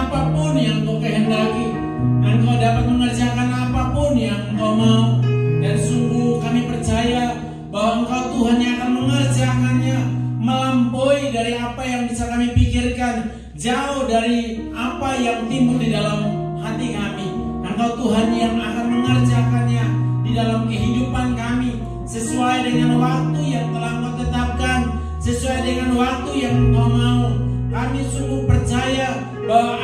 apapun yang Engkau kehendaki. Engkau dapat mengerjakan apapun yang Engkau mau. Dan sungguh kami percaya bahwa Engkau Tuhan yang akan mengerjakannya, melampaui dari apa yang bisa kami pikirkan, jauh dari apa yang timbul di dalam hati kami. Engkau Tuhan yang akan mengerjakannya di dalam kehidupan kami, sesuai dengan waktu yang telah Engkau tetapkan, sesuai dengan waktu yang Engkau mau. Kami sungguh percaya bahwa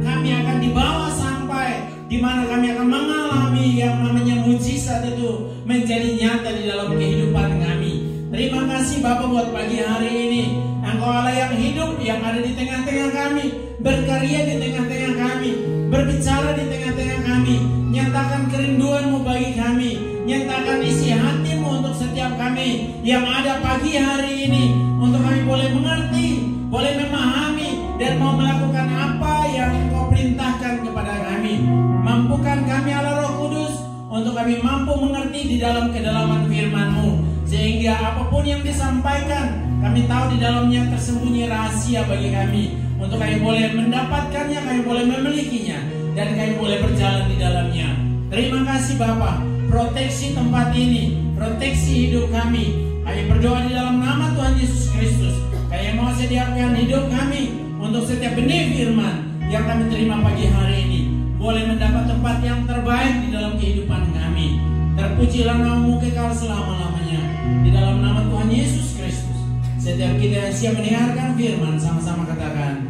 kami akan dibawa sampai di mana kami akan mengalami yang namanya mujizat itu menjadi nyata di dalam kehidupan kami. Terima kasih Bapa buat pagi hari ini. Engkau Allah yang hidup, yang ada di tengah-tengah kami, berkarya di tengah-tengah kami, berbicara di tengah-tengah kami. Nyatakan kerinduan-Mu bagi kami, nyatakan isi hati-Mu untuk setiap kami yang ada pagi hari ini, untuk kami boleh mengerti, boleh memahami, dan mau melakukan apa yang Engkau perintahkan kepada kami. Mampukan kami Allah Roh Kudus untuk kami mampu mengerti di dalam kedalaman firman-Mu, sehingga apapun yang disampaikan kami tahu di dalamnya tersembunyi rahasia bagi kami, untuk kami boleh mendapatkannya, kami boleh memilikinya, dan kami boleh berjalan di dalamnya. Terima kasih Bapa, proteksi tempat ini, proteksi hidup kami. Kami berdoa di dalam nama Tuhan Yesus Kristus. Kami mau sediakan hidup kami untuk setiap benih firman yang kami terima pagi hari ini boleh mendapat tempat yang terbaik di dalam kehidupan kami. Terpujilah nama-Mu kekal selama-lamanya. Di dalam nama Tuhan Yesus Kristus, setiap kita yang siap mendengarkan firman sama-sama katakan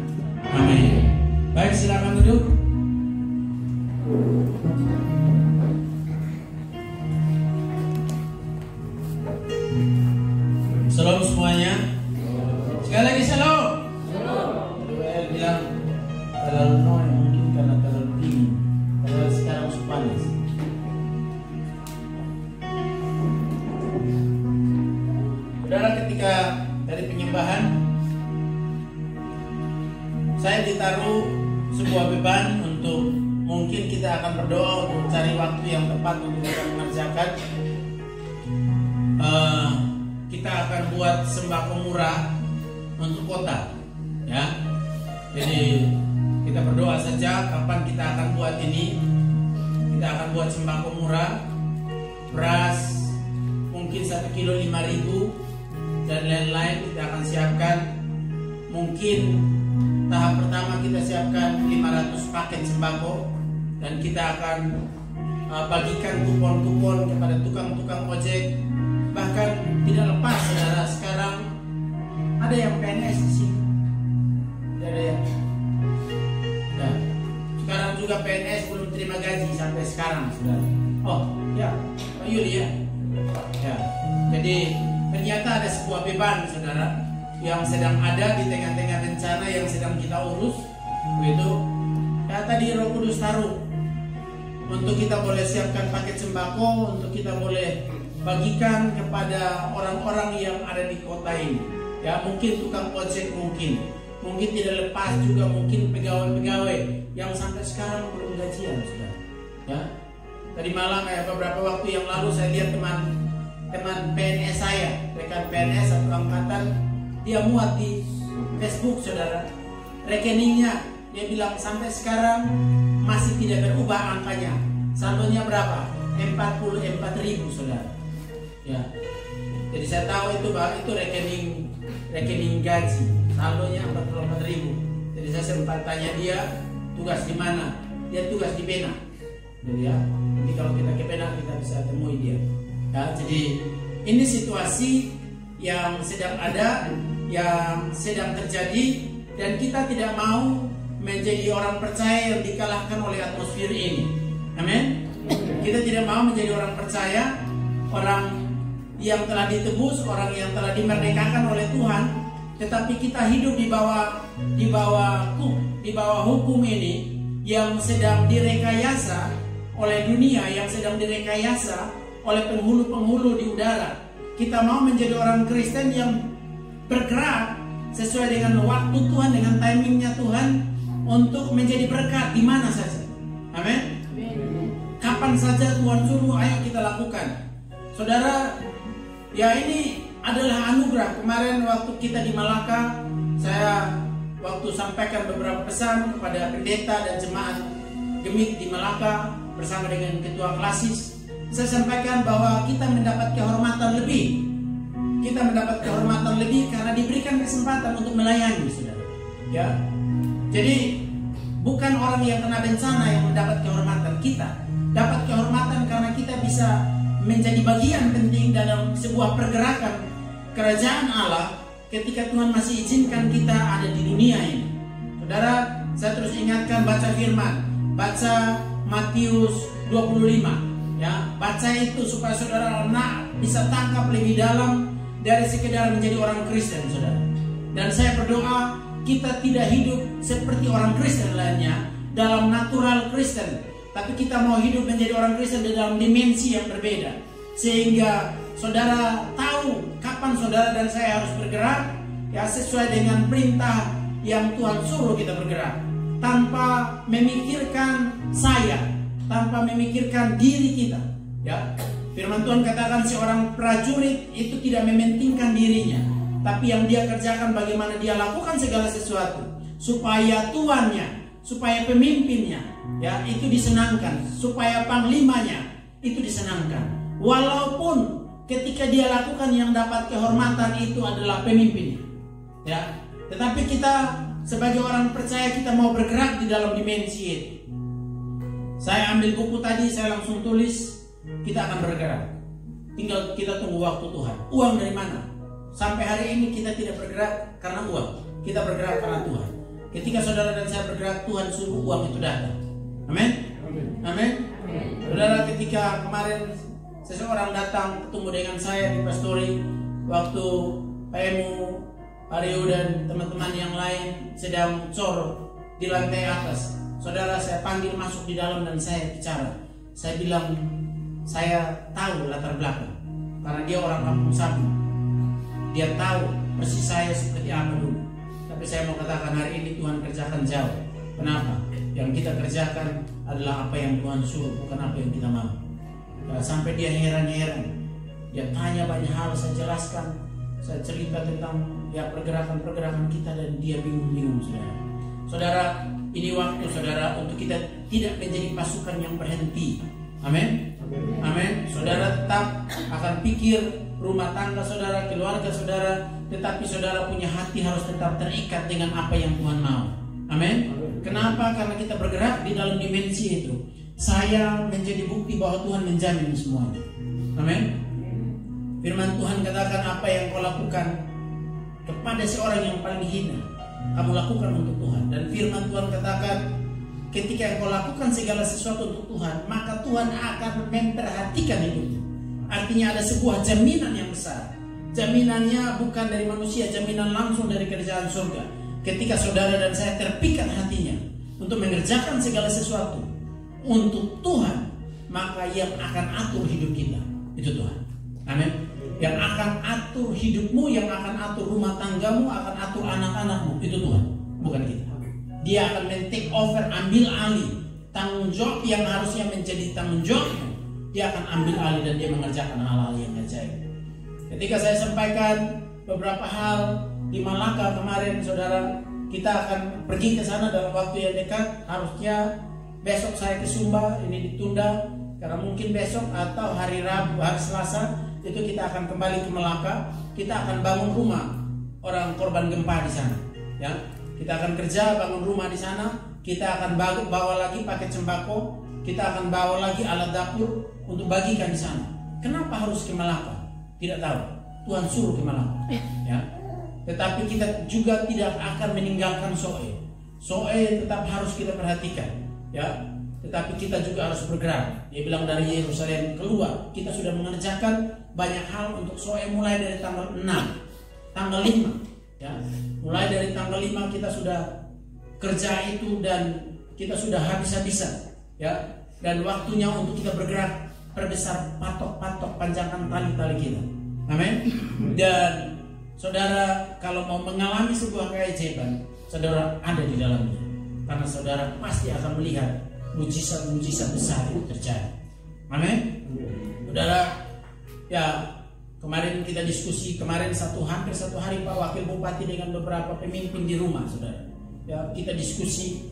amin. Baik, silakan duduk. Shalom semuanya. Sekali lagi shalom. Bilang terlalu noy mungkin karena terlalu dingin, karena sekarang sudah panas. Saudara, ketika dari penyembahan saya ditaruh sebuah beban untuk mungkin kita akan berdoa untuk cari waktu yang tepat untuk kita mengerjakan. Kita akan buat sembako murah untuk kota, ya. Jadi kita berdoa saja kapan kita akan buat ini. Kita akan buat sembako murah, beras mungkin 1 kilo 5.000 dan lain-lain kita akan siapkan. Mungkin tahap pertama kita siapkan 500 paket sembako, dan kita akan bagikan kupon-kupon kepada tukang-tukang ojek. Bahkan tidak lepas, saudara, sekarang ada yang PNS di sini. Ada yang ya. Sekarang juga PNS belum terima gaji sampai sekarang, saudara. Oh ya, Pak Yuli ya. Ya. Jadi ternyata ada sebuah beban, saudara, yang sedang ada di tengah-tengah bencana yang sedang kita urus. Begitu. Ya, tadi Roh Kudus taruh untuk kita boleh siapkan paket sembako, untuk kita boleh bagikan kepada orang-orang yang ada di kota ini. Ya, mungkin tukang ojek, mungkin tidak lepas juga mungkin pegawai-pegawai yang sampai sekarang belum gajian, saudara. Ya, tadi malam beberapa waktu yang lalu saya lihat teman PNS saya, rekan PNS satu angkatan, dia muat di Facebook, saudara, rekeningnya. Dia bilang sampai sekarang masih tidak berubah angkanya. Saldonya berapa? 44.000, saudara. Ya, jadi saya tahu itu rekening gaji, saldonya 44.000. Jadi saya sempat tanya dia tugas di mana. Dia tugas di Bena. Jadi ya, nanti kalau kita ke Bena kita bisa temui dia. Ya, jadi ini situasi yang sedang ada, yang sedang terjadi, dan kita tidak mau menjadi orang percaya yang dikalahkan oleh atmosfer ini. Amin. Kita tidak mau menjadi orang percaya, orang yang telah ditebus, orang yang telah dimerdekakan oleh Tuhan, tetapi kita hidup di bawah hukum ini yang sedang direkayasa oleh dunia, yang sedang direkayasa oleh penghulu-penghulu di udara. Kita mau menjadi orang Kristen yang bergerak sesuai dengan waktu Tuhan, dengan timingnya Tuhan, untuk menjadi berkat di mana saja. Amin. Kapan saja Tuhan suruh, ayo kita lakukan. Saudara, ya ini adalah anugerah. Kemarin waktu kita di Malaka, saya waktu sampaikan beberapa pesan kepada pendeta dan jemaat Gemit di Malaka bersama dengan ketua klasis. Saya sampaikan bahwa kita mendapat kehormatan lebih. Kita mendapat kehormatan lebih karena diberikan kesempatan untuk melayani, saudara. Ya, jadi bukan orang yang kena bencana yang mendapat kehormatan. Kita dapat kehormatan karena kita bisa menjadi bagian penting dalam sebuah pergerakan kerajaan Allah ketika Tuhan masih izinkan kita ada di dunia ini. Saudara, saya terus ingatkan baca firman, baca Matius 25, ya, baca itu supaya saudara bisa tangkap lebih dalam dari sekedar menjadi orang Kristen, saudara. Dan saya berdoa kita tidak hidup seperti orang Kristen lainnya dalam natural Kristen, tapi kita mau hidup menjadi orang Kristen di dalam dimensi yang berbeda, sehingga saudara tahu kapan saudara dan saya harus bergerak, ya, sesuai dengan perintah yang Tuhan suruh kita bergerak, tanpa memikirkan saya, tanpa memikirkan diri kita. Ya, firman Tuhan katakan seorang prajurit itu tidak mementingkan dirinya, tapi yang dia kerjakan bagaimana dia lakukan segala sesuatu supaya tuannya, supaya pemimpinnya, ya, itu disenangkan, supaya panglimanya itu disenangkan. Walaupun ketika dia lakukan yang dapat kehormatan itu adalah pemimpinnya, ya, tetapi kita sebagai orang percaya kita mau bergerak di dalam dimensi itu. Saya ambil buku tadi, saya langsung tulis, kita akan bergerak. Tinggal kita tunggu waktu Tuhan. Uang dari mana? Sampai hari ini kita tidak bergerak karena uang. Kita bergerak karena Tuhan. Ketika saudara dan saya bergerak, Tuhan suruh uang itu datang. Amin? Amin? Saudara, ketika kemarin seseorang datang ketemu dengan saya di Pastori, waktu Pak Emu, Pak Rio dan teman-teman yang lain sedang cor di lantai atas. Saudara, saya panggil masuk di dalam dan saya bicara. Saya bilang, saya tahu latar belakang karena dia orang kampung sapi. Dia tahu persis saya seperti apa dulu. Tapi saya mau katakan hari ini Tuhan kerjakan jauh. Kenapa? Yang kita kerjakan adalah apa yang Tuhan suruh, bukan apa yang kita mau. Nah, sampai dia heran-heran. Dia tanya banyak hal, saya jelaskan. Saya cerita tentang ya pergerakan-pergerakan kita dan dia bingung-bingung, saudara. Saudara, ini waktu saudara untuk kita tidak menjadi pasukan yang berhenti. Amin. Amin. Saudara tetap akan pikir rumah tangga saudara, keluarga saudara, tetapi saudara punya hati harus tetap terikat dengan apa yang Tuhan mau. Amin. Kenapa? Karena kita bergerak di dalam dimensi itu. Saya menjadi bukti bahwa Tuhan menjamin semuanya. Amin. Firman Tuhan katakan, apa yang kau lakukan kepada seorang yang paling hina, kamu lakukan untuk Tuhan. Dan firman Tuhan katakan, ketika kau lakukan segala sesuatu untuk Tuhan, maka Tuhan akan memperhatikan hidupmu. Artinya ada sebuah jaminan yang besar. Jaminannya bukan dari manusia, jaminan langsung dari kerajaan surga. Ketika saudara dan saya terpikat hatinya untuk mengerjakan segala sesuatu untuk Tuhan, maka yang akan atur hidup kita itu Tuhan. Amin. Yang akan atur hidupmu, yang akan atur rumah tanggamu, akan atur anak-anakmu itu Tuhan, bukan kita. Dia akan men-take over, ambil alih tanggung jawab yang harusnya menjadi tanggung jawabmu. Dia akan ambil alih dan dia mengerjakan hal-hal yang ajaib. Ketika saya sampaikan beberapa hal di Malaka kemarin, saudara, kita akan pergi ke sana dalam waktu yang dekat. Harusnya besok saya ke Sumba, ini ditunda karena mungkin besok atau hari Rabu, hari Selasa itu kita akan kembali ke Malaka. Kita akan bangun rumah orang korban gempa di sana, ya. Kita akan kerja bangun rumah di sana. Kita akan bawa lagi paket sembako. Kita akan bawa lagi alat dapur untuk bagikan di sana. Kenapa harus ke Malaka? Tidak tahu. Tuhan suruh ke Malaka, ya. Tetapi kita juga tidak akan meninggalkan Soe. Soe tetap harus kita perhatikan, ya. Tetapi kita juga harus bergerak. Dia bilang dari Yerusalem keluar. Kita sudah mengerjakan banyak hal untuk Soe mulai dari tanggal 6, tanggal 5, ya. Mulai dari tanggal 5 kita sudah kerja itu dan kita sudah habis-habisan, ya. Dan waktunya untuk kita bergerak, perbesar patok-patok, panjangkan tali-tali kita. Amin. Dan saudara, kalau mau mengalami sebuah keajaiban, saudara ada di dalamnya. Karena saudara pasti akan melihat mujizat-mujizat besar itu terjadi. Amin. Saudara, ya, kemarin kita diskusi, kemarin hampir satu hari Pak Wakil Bupati dengan beberapa pemimpin di rumah, saudara. ya kita diskusi,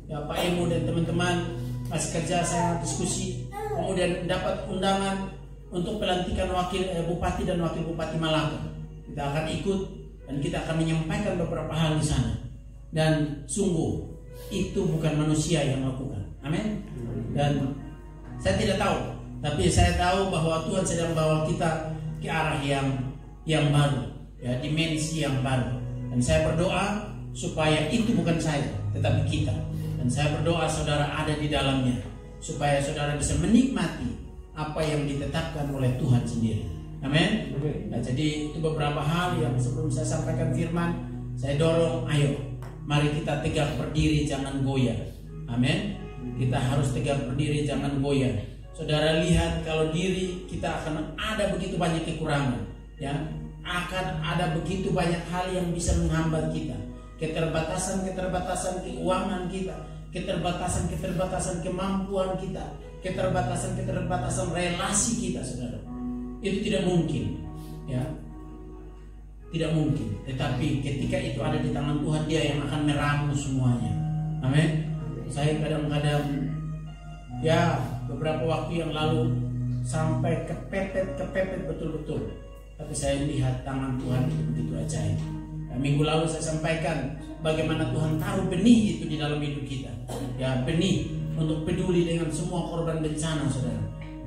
ya Pak Emo dan teman-teman masih kerja, saya diskusi, kemudian dapat undangan untuk pelantikan bupati dan wakil bupati Malaka. Kita akan ikut dan kita akan menyampaikan beberapa hal di sana. Dan sungguh itu bukan manusia yang melakukan. Amin. Dan saya tidak tahu, tapi saya tahu bahwa Tuhan sedang bawa kita ke arah yang baru, ya, dimensi yang baru. Dan saya berdoa supaya itu bukan saya, tetapi kita. Dan saya berdoa saudara ada di dalamnya, supaya saudara bisa menikmati apa yang ditetapkan oleh Tuhan sendiri. Amin. Nah, jadi itu beberapa hal yang sebelum saya sampaikan firman, saya dorong, ayo mari kita tegak berdiri, jangan goyah. Amin. Kita harus tegak berdiri, jangan goyah. Saudara lihat kalau diri kita akan ada begitu banyak kekurangan, ya, akan ada begitu banyak hal yang bisa menghambat kita. Keterbatasan keuangan kita, keterbatasan kemampuan kita, keterbatasan relasi kita, saudara. Itu tidak mungkin, ya, tidak mungkin. Tetapi ketika itu ada di tangan Tuhan, Dia yang akan meramu semuanya. Amin. Saya kadang-kadang, ya, beberapa waktu yang lalu sampai kepepet betul-betul. Tapi saya lihat tangan Tuhan itu begitu ajaib. Nah, minggu lalu saya sampaikan bagaimana Tuhan taruh benih itu di dalam hidup kita. Ya, benih untuk peduli dengan semua korban bencana, saudara.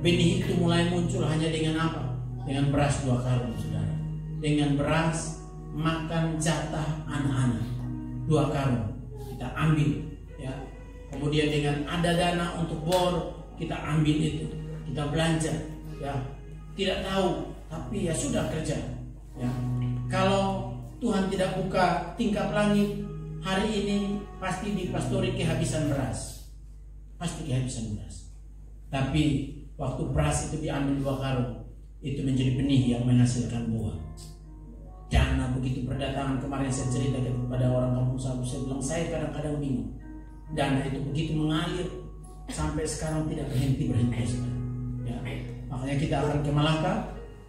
Benih itu mulai muncul hanya dengan apa? Dengan beras 2 karung, saudara. Dengan beras makan jatah anak-anak 2 karung kita ambil, ya. Kemudian dengan ada dana untuk bor, kita ambil itu, kita belanja, ya. Tidak tahu, tapi ya sudah kerja, ya. Kalau Tuhan tidak buka tingkap langit, hari ini pasti di pastori kehabisan beras. Pasti kehabisan beras. Tapi waktu beras itu diambil 2 karung, itu menjadi benih yang menghasilkan buah. Dana begitu berdatangan. Kemarin saya cerita kepada orang kampung Sabu, saya bilang saya kadang-kadang bingung. Dana itu begitu mengalir sampai sekarang tidak berhenti. Ya. Makanya kita akan ke Malaka,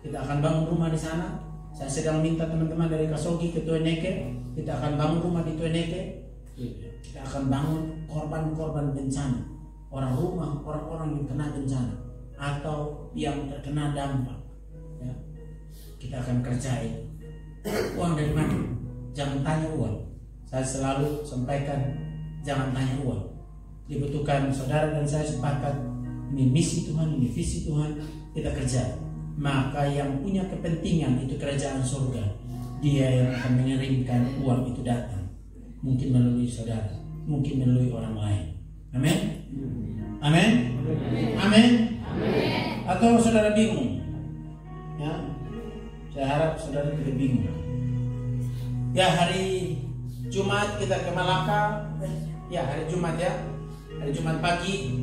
kita akan bangun rumah di sana. Saya sedang minta teman-teman dari Kasogi ke Tueneke, kita akan bangun rumah di Tueneke. Kita akan bangun korban-korban bencana, orang-orang yang kena bencana atau yang terkena dampak. Ya. Kita akan kerjain. Uang dari mana? Jangan tanya uang. Saya selalu sampaikan, jangan tanya uang. Dibutuhkan saudara dan saya sepakat, ini misi Tuhan, ini visi Tuhan, kita kerja. Maka yang punya kepentingan itu kerajaan surga, Dia yang akan mengirimkan uang itu datang. Mungkin melalui saudara, mungkin melalui orang lain. Amin. Amin. Amin. Atau saudara bingung? Ya, saya harap saudara tidak bingung. Ya, hari Jumat kita ke Malaka. Ya, hari Jumat, ya, hari Jumat pagi.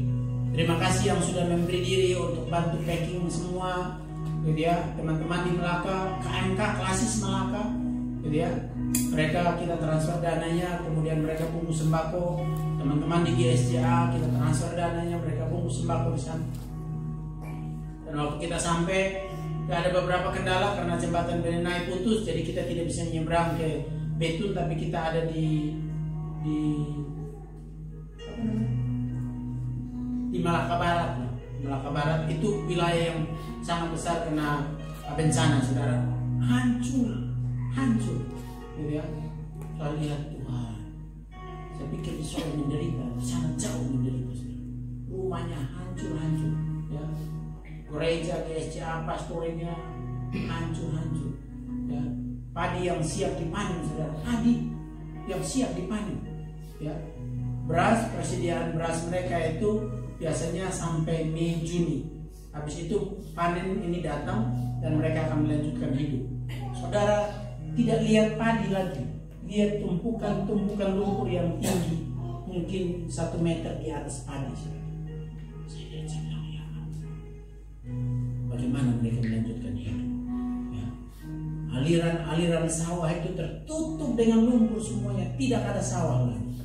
Terima kasih yang sudah memberi diri untuk bantu packing semua. Gitu ya, teman-teman di Malaka, KMK Klasis Malaka, gitu ya. Mereka kita transfer dananya, kemudian mereka bungkus sembako. Teman-teman di GSJA kita transfer dananya, mereka bungkus sembako di sana. Dan waktu kita sampai, ada beberapa kendala karena jembatan Benenai putus, jadi kita tidak bisa menyeberang ke Betun, tapi kita ada di Malaka Barat. Malaka Barat itu wilayah yang sangat besar kena bencana, saudara. Hancur, gitu ya. Saya lihat Tuhan. Saya pikir di sana menderita, sangat jauh menderita, saudara. Rumahnya hancur, ya. Gereja GSCA pastornya hancur, ya. Padi yang siap dipanen, saudara. Padi yang siap dipanen, ya. Beras, persediaan beras mereka itu biasanya sampai Mei Juni. Habis itu panen ini datang dan mereka akan melanjutkan hidup. Saudara tidak lihat padi lagi, lihat tumpukan lumpur yang tinggi, mungkin 1 meter di atas padi. Saya bilang, ya, bagaimana mereka melanjutkan hidup? Ya. Aliran sawah itu tertutup dengan lumpur semuanya, tidak ada sawah lagi.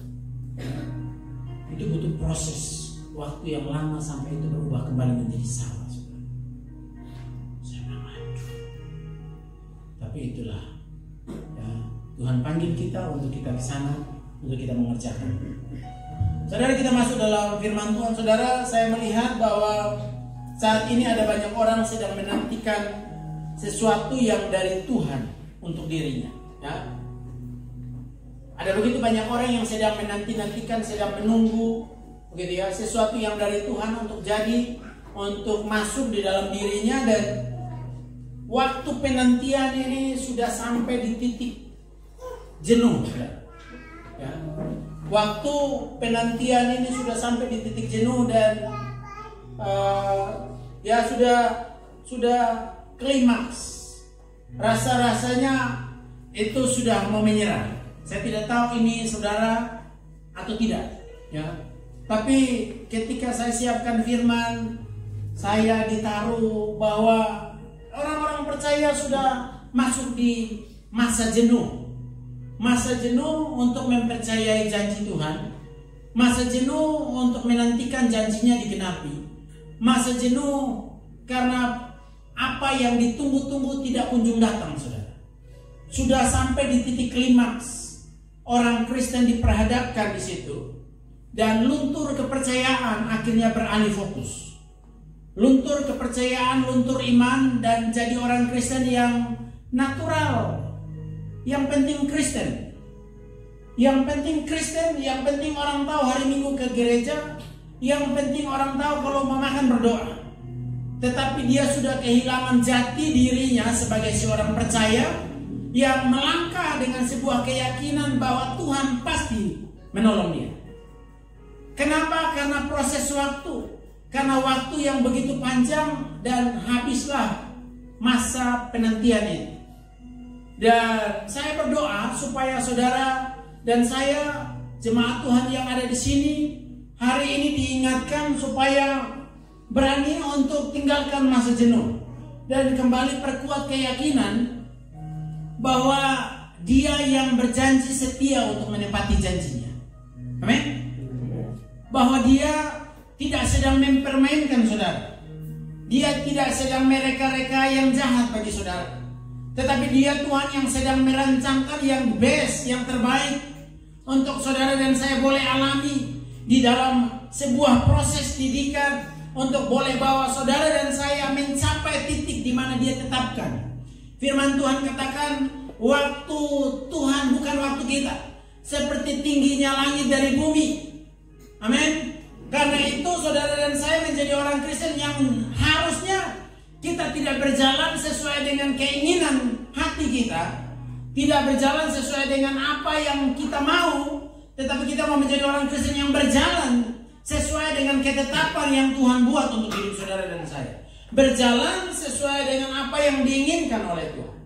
Itu butuh proses waktu yang lama sampai itu berubah kembali menjadi sawah. Saya bilang, aduh. Tapi itulah, ya, Tuhan panggil kita untuk kita ke sana untuk kita mengerjakan. Saudara, kita masuk dalam firman Tuhan. Saudara, saya melihat bahwa saat ini ada banyak orang sedang menantikan sesuatu yang dari Tuhan untuk dirinya. Ya. Ada begitu banyak orang yang sedang menanti-nantikan, sedang menunggu, begitu ya, sesuatu yang dari Tuhan untuk jadi, untuk masuk di dalam dirinya, dan waktu penantian ini sudah sampai di titik jenuh. Ya. Waktu penantian ini sudah sampai di titik jenuh dan ya sudah klimaks. Rasa-rasanya itu sudah mau menyerah. Saya tidak tahu ini saudara atau tidak, ya. Tapi ketika saya siapkan firman, saya ditaruh bahwa orang-orang percaya sudah masuk di masa jenuh. Masa jenuh untuk mempercayai janji Tuhan. Masa jenuh untuk menantikan janjinya digenapi. Masa jenuh karena apa yang ditunggu-tunggu tidak kunjung datang, saudara. Sudah sampai di titik klimaks. Orang Kristen diperhadapkan di situ. Dan luntur kepercayaan akhirnya beralih fokus. Luntur kepercayaan, luntur iman, dan jadi orang Kristen yang natural. Yang penting Kristen. Yang penting Kristen, yang penting orang tahu hari Minggu ke gereja, yang penting orang tahu kalau mau makan berdoa. Tetapi dia sudah kehilangan jati dirinya sebagai seorang percaya yang melangkah dengan sebuah keyakinan bahwa Tuhan pasti menolong dia. Kenapa? Karena proses waktu. Karena waktu yang begitu panjang dan habislah masa penantian ini. Dan saya berdoa supaya saudara dan saya, jemaat Tuhan yang ada di sini, hari ini diingatkan supaya berani untuk tinggalkan masa jenuh dan kembali perkuat keyakinan bahwa dia yang berjanji setia untuk menepati janjinya. Amin. Bahwa dia tidak sedang mempermainkan saudara. Dia tidak sedang mereka-reka yang jahat bagi saudara. Tetapi dia Tuhan yang sedang merancangkan yang best, yang terbaik untuk saudara dan saya boleh alami di dalam sebuah proses didikan untuk boleh bawa saudara dan saya mencapai titik di mana dia tetapkan. Firman Tuhan katakan, waktu Tuhan bukan waktu kita, seperti tingginya langit dari bumi. Amin. Karena itu saudara dan saya menjadi orang Kristen yang harusnya kita tidak berjalan sesuai dengan keinginan hati kita, tidak berjalan sesuai dengan apa yang kita mau, tetapi kita mau menjadi orang Kristen yang berjalan sesuai dengan ketetapan yang Tuhan buat untuk hidup saudara dan saya. Berjalan sesuai dengan apa yang diinginkan oleh Tuhan.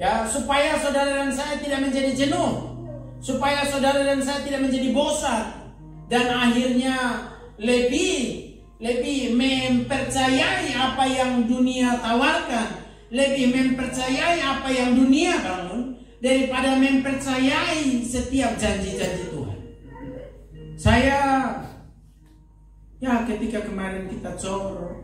Ya, supaya saudara dan saya tidak menjadi jenuh, supaya saudara dan saya tidak menjadi bosan, dan akhirnya lebih mempercayai apa yang dunia tawarkan, lebih mempercayai apa yang dunia bangun daripada mempercayai setiap janji-janji Tuhan. Saya ya ketika kemarin kita cor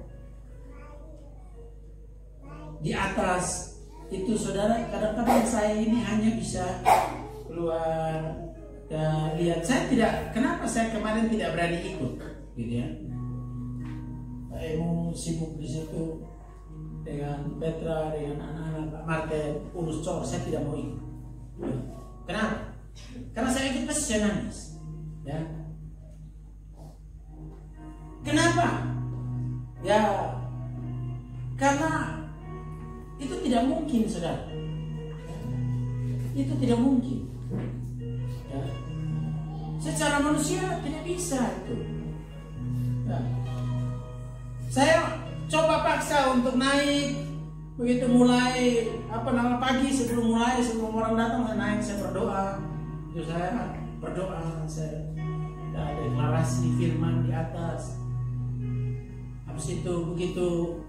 di atas itu saudara, kadang-kadang saya ini hanya bisa keluar dan lihat. Saya tidak, kenapa saya kemarin tidak berani ikut, gitu ya. Saya mau sibuk di situ dengan Petra, dengan anak-anak Pak Martin, urus cor, saya tidak mau ikut. Kenapa? Karena saya ikut pasti saya nangis, ya. Kenapa? Ya, karena itu tidak mungkin, saudara. Itu tidak mungkin. Ya. Secara manusia tidak bisa itu. Ya. Saya coba paksa untuk naik, begitu mulai pagi sebelum orang datang saya naik, saya berdoa. Itu saya berdoa, saya ada deklarasi firman di atas. Habis itu begitu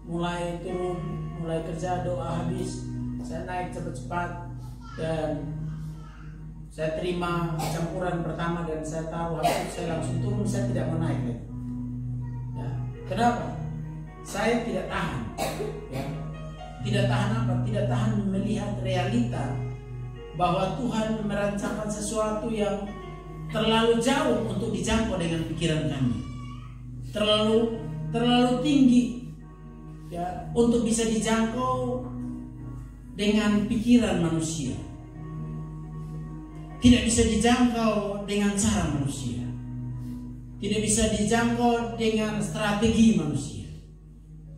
mulai turun, mulai kerja, doa habis, saya naik cepat-cepat dan saya terima campuran pertama dan saya tahu habis saya langsung turun, saya tidak mau naik lagi. Ya. Kenapa? Saya tidak tahan. Ya. Tidak tahan apa? Tidak tahan melihat realita bahwa Tuhan merancangkan sesuatu yang terlalu jauh untuk dijangkau dengan pikiran kami, terlalu tinggi ya untuk bisa dijangkau dengan pikiran manusia, tidak bisa dijangkau dengan cara manusia, tidak bisa dijangkau dengan strategi manusia,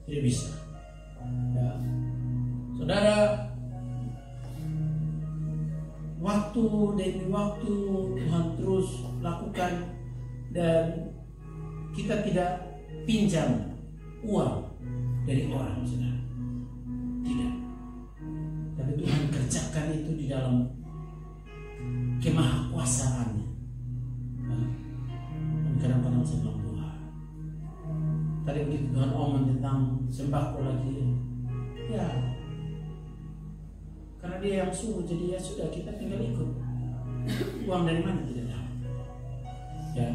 tidak bisa ya. Saudara, waktu demi waktu Tuhan terus lakukan, dan kita tidak pinjam uang dari orang, saudara. Tidak. Tapi Tuhan kerjakan itu di dalam kemahakuasaannya. Dan kadang-kadang saya bilang, Tuhan, tadi begitu Tuhan omong tentang sembako lagi, ya karena dia yang suruh, jadi ya sudah, kita tinggal ikut. Uang dari mana tidak tahu. Ya,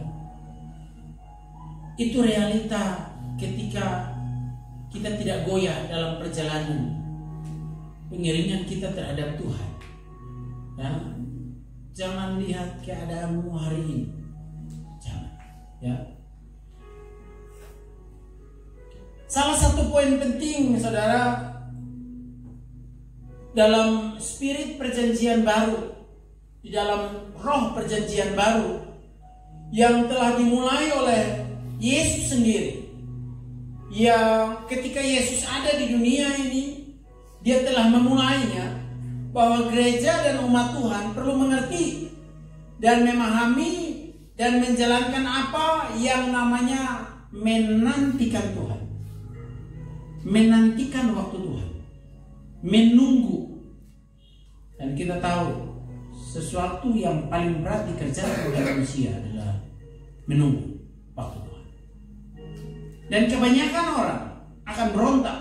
itu realita ketika kita tidak goyah dalam perjalanan pengiringan kita terhadap Tuhan. Ya, jangan lihat keadaanmu hari ini, jangan. Ya. Salah satu poin penting, saudara, dalam spirit perjanjian baru, di dalam roh perjanjian baru yang telah dimulai oleh Yesus sendiri, yang ketika Yesus ada di dunia ini, dia telah memulainya, bahwa gereja dan umat Tuhan perlu mengerti dan memahami dan menjalankan apa yang namanya menantikan Tuhan, menantikan waktu Tuhan, menunggu. Dan kita tahu sesuatu yang paling berat dikerjakan oleh manusia adalah menunggu waktu Tuhan. Dan kebanyakan orang akan berontak.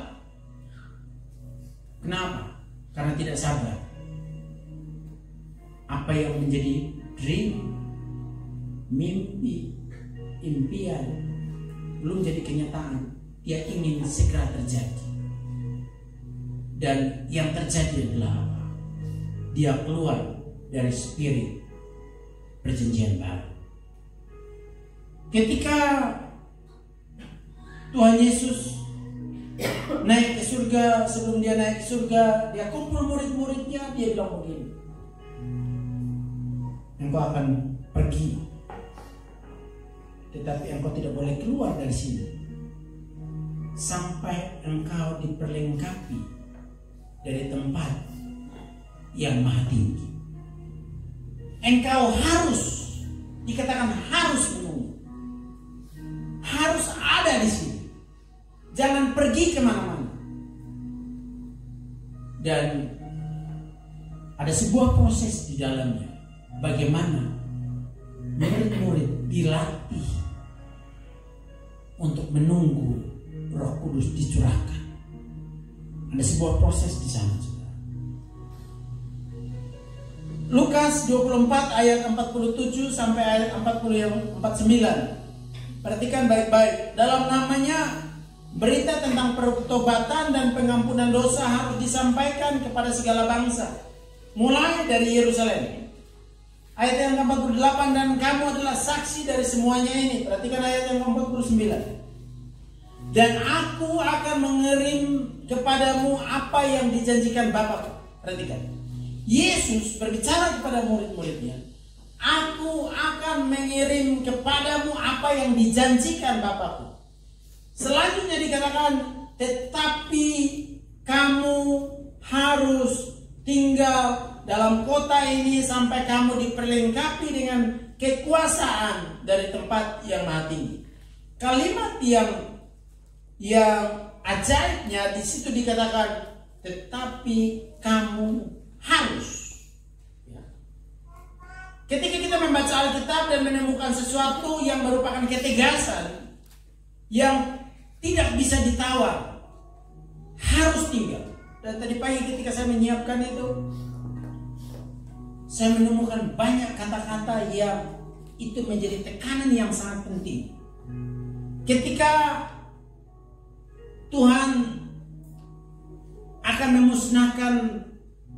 Kenapa? Karena tidak sabar. Apa yang menjadi dream, mimpi, impian belum jadi kenyataan, dia ingin segera terjadi. Dan yang terjadi adalah apa? Dia keluar dari spirit perjanjian baru. Ketika Tuhan Yesus naik ke surga, sebelum dia naik ke surga, dia kumpul murid-muridnya, dia bilang begini, engkau akan pergi, tetapi engkau tidak boleh keluar dari sini sampai engkau diperlengkapi dari tempat yang maha tinggi. Engkau harus, dikatakan harus menunggu, harus ada di sini, jangan pergi kemana-mana. Dan ada sebuah proses di dalamnya, bagaimana murid-murid dilatih untuk menunggu Roh Kudus dicurahkan. Ada sebuah proses di sana. Lukas 24 ayat 47 sampai ayat 49. Perhatikan baik-baik. Dalam namanya berita tentang pertobatan dan pengampunan dosa harus disampaikan kepada segala bangsa, mulai dari Yerusalem. Ayat yang ke-48, dan kamu adalah saksi dari semuanya ini. Perhatikan ayat yang ke-49. Dan aku akan mengirim kepadamu apa yang dijanjikan Bapa. Perhatikan. Yesus berbicara kepada murid-muridnya, aku akan mengirim kepadamu apa yang dijanjikan Bapakku. Selanjutnya dikatakan, tetapi kamu harus tinggal dalam kota ini sampai kamu diperlengkapi dengan kekuasaan dari tempat yang maha tinggi. Kalimat yang ajaibnya di situ dikatakan, tetapi kamu harus. Ya. Ketika kita membaca Alkitab dan menemukan sesuatu yang merupakan ketegasan yang tidak bisa ditawar, harus tinggal. Dan tadi pagi ketika saya menyiapkan itu, saya menemukan banyak kata-kata yang itu menjadi tekanan yang sangat penting. Ketika Tuhan akan memusnahkan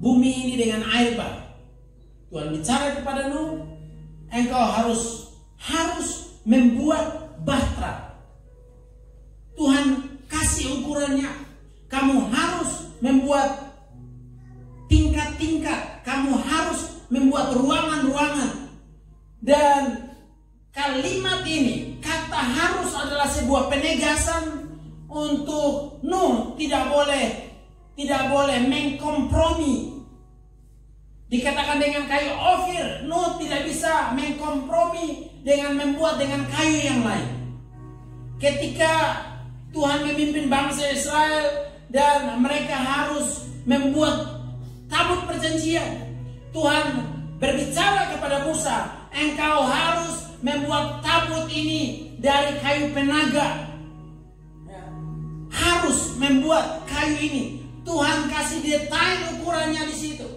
bumi ini dengan air bah, Tuhan bicara kepada Nuh, engkau harus membuat bahtera. Tuhan kasih ukurannya. Kamu harus membuat tingkat-tingkat. Kamu harus membuat ruangan-ruangan. Dan kalimat ini, kata harus adalah sebuah penegasan untuk Nuh tidak boleh mengkompromi. Dikatakan dengan kayu Ofir, Nuh tidak bisa mengkompromi dengan membuat dengan kayu yang lain. Ketika Tuhan memimpin bangsa Israel dan mereka harus membuat tabut perjanjian, Tuhan berbicara kepada Musa, engkau harus membuat tabut ini dari kayu penaga. Harus membuat kayu ini. Tuhan kasih detail ukurannya di situ.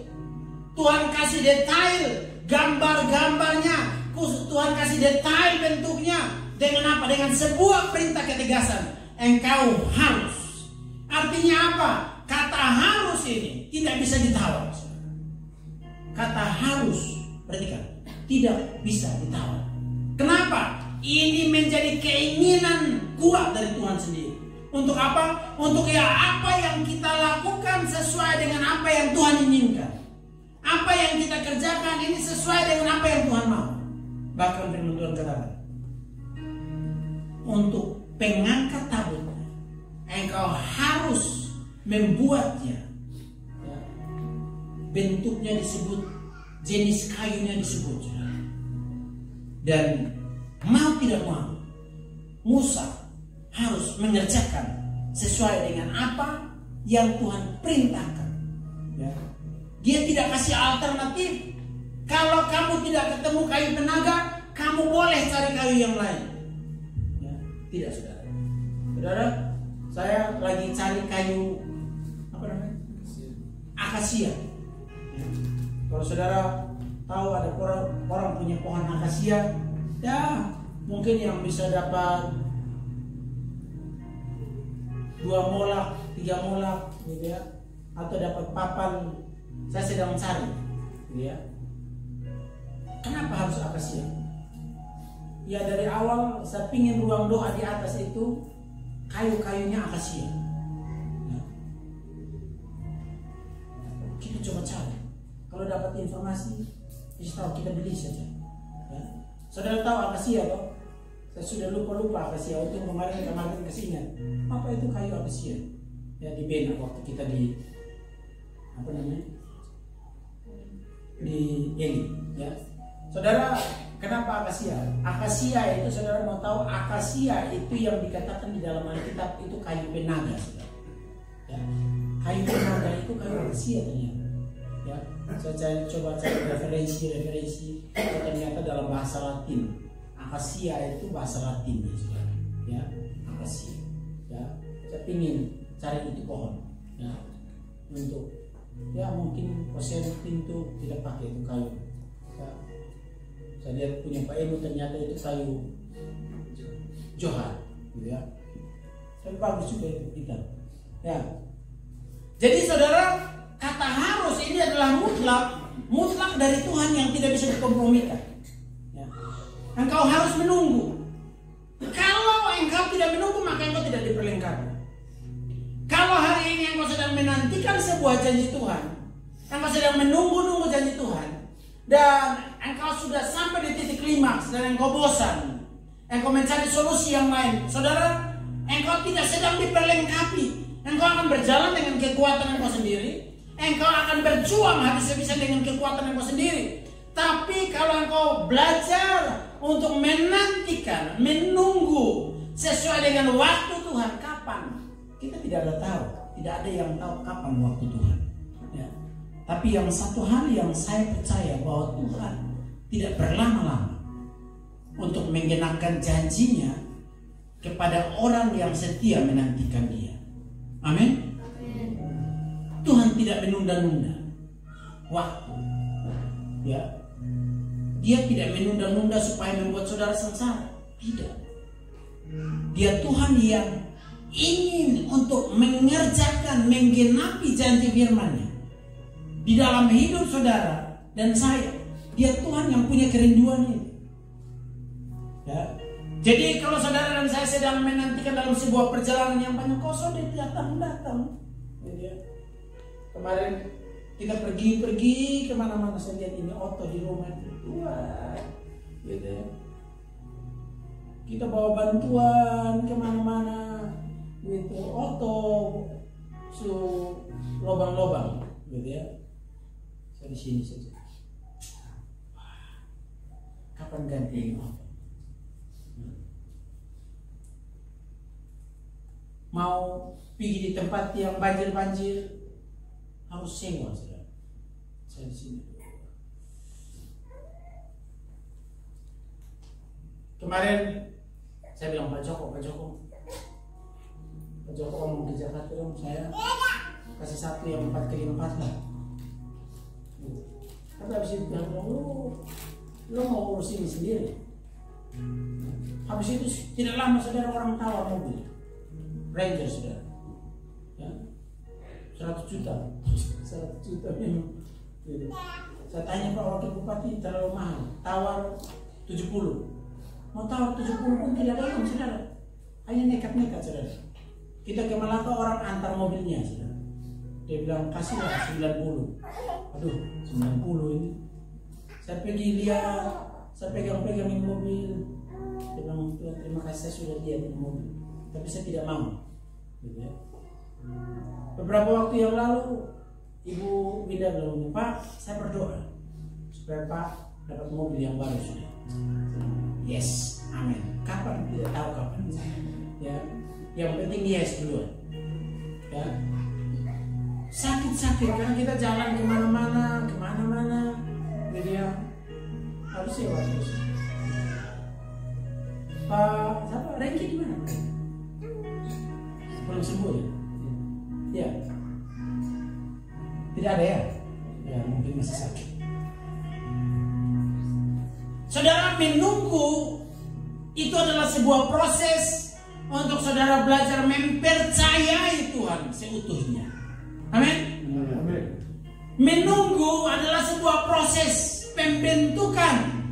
Tuhan kasih detail gambar-gambarnya. Tuhan kasih detail bentuknya. Dengan apa? Dengan sebuah perintah ketegasan. Engkau harus. Artinya apa? Kata harus ini tidak bisa ditawar. Kata harus, perhatikan, tidak bisa ditawar. Kenapa? Ini menjadi keinginan kuat dari Tuhan sendiri. Untuk apa? Untuk apa yang kita lakukan sesuai dengan apa yang Tuhan inginkan. Apa yang kita kerjakan ini sesuai dengan apa yang Tuhan mau. Bahkan firman Tuhan katakan, untuk pengangkat tabut, engkau harus membuatnya. Bentuknya disebut, jenis kayunya disebut. Dan mau tidak mau, Musa harus mengerjakan sesuai dengan apa yang Tuhan perintahkan. Dia tidak kasih alternatif. Kalau kamu tidak ketemu kayu penaga, kamu boleh cari kayu yang lain. Tidak, saudara. Saudara, saya lagi cari kayu apa namanya? Akasia. Kalau saudara tahu ada orang punya pohon akasia, ya mungkin yang bisa dapat 2 molak, 3 molak, gitu ya, atau dapat papan. Saya sedang mencari, gitu ya. Kenapa harus akasia? Ya dari awal saya pingin ruang doa di atas itu kayu-kayunya akasia. Ya. Kita coba cari. Kalau dapat informasi, tahu kita beli saja. Ya. Saudara tahu akasia toh? Saya sudah lupa akasia. Itu kemarin kesini. Apa itu kayu akasia? Ya di Bena waktu kita di apa namanya? Di Eli, ya. Saudara, kenapa akasia? Akasia itu saudara mau tahu, akasia itu yang dikatakan di dalam Alkitab itu kayu penaga, saudara. Ya. Kayu penaga itu kayu akasia ternyata. Ya. Saya coba cari referensi, ternyata dalam bahasa Latin. Akasia itu bahasa Latin, saudara. Ya, akasia. Ya, saya ingin cari itu pohon. Ya, untuk ya mungkin kosen pintu tidak pakai itu kayu. Ya. Saya lihat punya Pak Emu ternyata itu kayu Johar, gitu ya. Tapi bagus juga itu kita. Ya. Jadi saudara, kata harus ini adalah mutlak dari Tuhan yang tidak bisa dikompromikan. Ya. Engkau harus menunggu. Kalau engkau tidak menunggu, maka engkau tidak diperlengkapi. Kalau hari ini engkau sedang menantikan sebuah janji Tuhan, engkau sedang menunggu janji Tuhan, dan engkau sudah sampai di titik klimaks dan engkau bosan, engkau mencari solusi yang lain, saudara, engkau tidak sedang diperlengkapi. Engkau akan berjalan dengan kekuatan engkau sendiri, engkau akan berjuang habis-habisan dengan kekuatan engkau sendiri. Tapi kalau engkau belajar untuk menantikan, menunggu sesuai dengan waktu Tuhan, kapan? Kita tidak ada tahu, tidak ada yang tahu kapan waktu Tuhan. Ya. Tapi yang satu hal yang saya percaya bahwa Tuhan tidak berlama-lama untuk menggenapkan janjinya kepada orang yang setia menantikan Dia. Amin. Tuhan tidak menunda-nunda waktu. Ya. Dia tidak menunda-nunda supaya membuat saudara sengsara. Tidak. Dia Tuhan yang ingin untuk mengerjakan, menggenapi janji firman-Nya di dalam hidup saudara dan saya. Dia Tuhan yang punya kerinduan ini. Ya. Jadi kalau saudara dan saya sedang menantikan dalam sebuah perjalanan yang banyak kosong, dia datang. Ya. Kemarin kita pergi kemana-mana, saya lihat ini Otto di rumah itu. Wah, gitu ya. Kita bawa bantuan kemana-mana, gitu. Otto lobang-lobang, gitu ya. Saya di sini saja. Kapan ganti Otto? Mau pergi di tempat yang banjir harus sewa, saudara. Saya di sini. Kemarin saya bilang Pak Joko ngomong ke Jakarta dong, saya kasih satu yang 4x4 lah. Tapi habis itu bilang lu mau urus ini sendiri. Habis itu tidak lama saudara orang tawar mobil Ranger, saudara. Ya. 100 juta memang. Saya tanya Pak Wakil Bupati, terlalu mahal. Tawar 70. Mau tawar 70 pun tidak ada uang, saudara. Hanya nekat saudara. Kita ke Malaka, orang antar mobilnya, saudara. Dia bilang kasihlah 90. Aduh, 90 ini. Saya pergi lihat, saya pegang ini mobil. Dia bilang, Tuhan terima kasih, saya sudah lihat ini mobil, tapi saya tidak mau. Gitu ya. Beberapa waktu yang lalu Ibu Winda bilang, Pak, saya berdoa supaya Pak dapat mobil yang baru sudah. Yes, amin. Kapan? Tidak tahu kapan. Ya, yang penting yes duluan. Ya, sakit karena kita jalan kemana-mana, jadi ya harus sewa terus. Pak, siapa? Rengki di mana? Belum sembuh ya? Ya. Tidak ada ya? Ya mungkin masih sakit. Saudara, menunggu itu adalah sebuah proses untuk saudara belajar mempercayai Tuhan seutuhnya. Amin. Menunggu adalah sebuah proses pembentukan,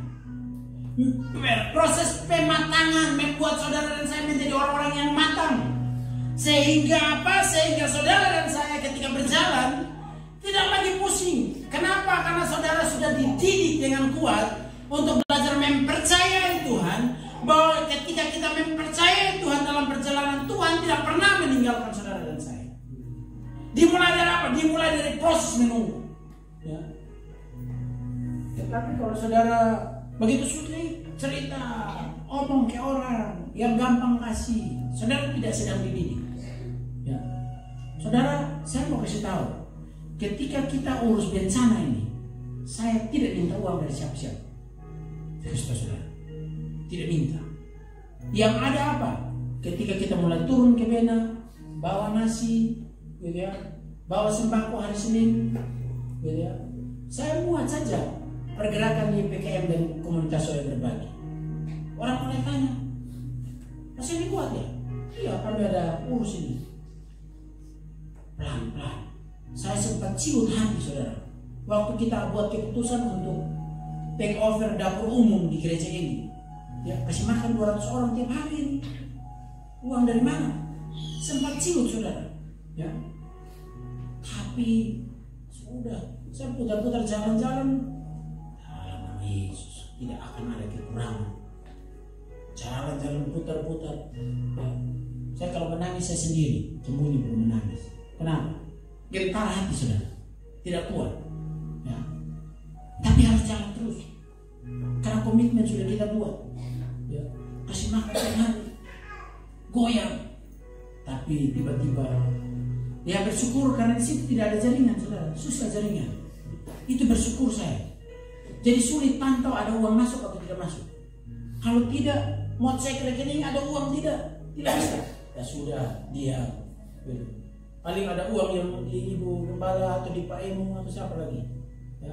proses pematangan, membuat saudara dan saya menjadi orang-orang yang matang. Sehingga apa? Sehingga saudara dan saya ketika berjalan tidak lagi pusing. Kenapa? Karena saudara sudah dididik dengan kuat untuk belajar mempercayai Tuhan, bahwa ketika kita mempercayai Tuhan dalam perjalanan, Tuhan tidak pernah meninggalkan saudara dan saya. Dimulai dari apa? Dimulai dari proses menunggu. Ya. Tetapi kalau saudara begitu sulit cerita, omong ke orang yang gampang kasih, saudara tidak sedang dididik. Ya. Saudara, saya mau kasih tahu, ketika kita urus bencana ini, saya tidak minta uang dari siapa-siapa. Saudara, tidak minta. Yang ada apa? Ketika kita mulai turun ke Bena, bawa nasi, gitu ya, bawa sembako hari Senin, gitu ya, saya muat saja pergerakan di PKM dan komunitas Soya Berbagi. Orang mulai tanya, masih dibuat ya? Iya, kami ada urus ini. Pelan-pelan. Saya sempat ciut hati, saudara, waktu kita buat keputusan untuk take over dapur umum di gereja ini. Ya, kasih makan 200 orang tiap hari ini. Uang dari mana? Sempat ciut, saudara. Ya. Tapi sudah, saya putar-putar jalan-jalan. Dalam nama Yesus tidak akan ada kekurangan. Jalan-jalan putar-putar. Ya. Saya kalau menangis saya sendiri, sembunyi belum menangis. Kenapa? Getar hati, saudara. Tidak kuat. Ya. Tapi harus jalan terus. Karena komitmen sudah kita buat. Ya. Kasih makan tiap hari. Goyang. Tapi tiba-tiba ya bersyukur karena di situ tidak ada jaringan, saudara. Susah jaringan. Itu bersyukur saya. Jadi sulit pantau ada uang masuk atau tidak masuk. Kalau tidak, mau cek rekening ada uang tidak bisa. Ya sudah, diam. Paling ada uang yang di Ibu Gembala atau di Pak Emu atau siapa lagi. Ya,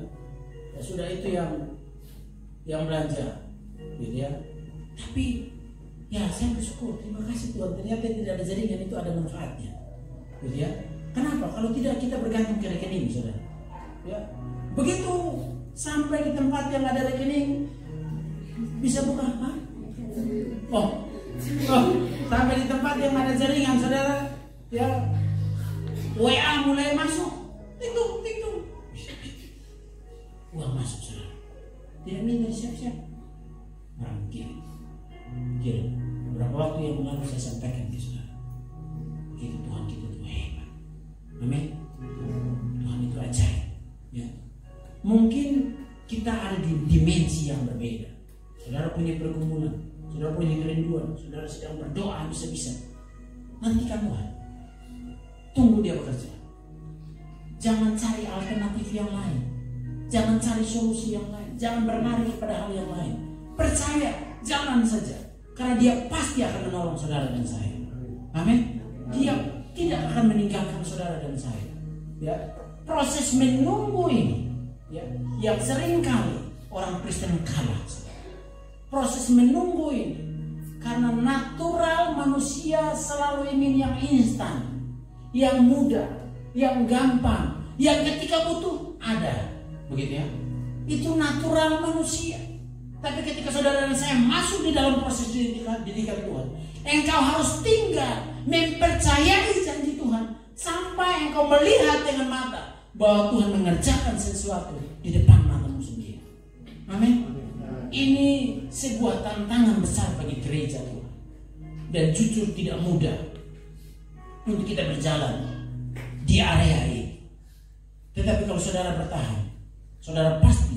ya sudah, itu yang belanja, gitu ya. Tapi ya saya bersyukur, terima kasih Tuhan. Ternyata tidak ada jaringan itu ada manfaatnya, gitu ya. Kenapa? Kalau tidak kita bergantung ke rekening, saudara. Ya, begitu Sampai di tempat yang ada rekening bisa buka. Oh, sampai di tempat yang ada jaringan, saudara, ya WA mulai masuk, ting-tung, uang masuk, saudara. Tidak minta siap-siap, orang kirim. Beberapa waktu yang lalu saya sampaikan ke saudara, begitu Tuhan kita itu hebat, amin. Tuhan itu ajaib, ya. Mungkin kita ada di dimensi yang berbeda. Saudara punya pergumulan, saudara punya kerinduan, saudara sedang berdoa bisa-bisa. Nantikan Tuhan. Tunggu dia bekerja. Jangan cari alternatif yang lain. Jangan cari solusi yang lain. Jangan berlari kepada hal yang lain. Percaya, jalan saja. Karena dia pasti akan menolong saudara dan saya. Amin. Dia tidak akan meninggalkan saudara dan saya. Ya. Proses menunggu ini, ya, yang sering kali orang Kristen kalah. Proses menunggu ini, karena natural manusia selalu ingin yang instan, yang mudah, yang gampang, yang ketika butuh ada, begitu ya. Itu natural manusia. Tapi ketika saudara dan saya masuk di dalam proses didikan Tuhan, engkau harus tinggal mempercayai janji Tuhan sampai engkau melihat dengan mata bahwa Tuhan mengerjakan sesuatu di depan matamu sendiri. Amin. Ini sebuah tantangan besar bagi gereja Tuhan, dan jujur tidak mudah untuk kita berjalan di area ini. Tetapi kalau saudara bertahan, saudara pasti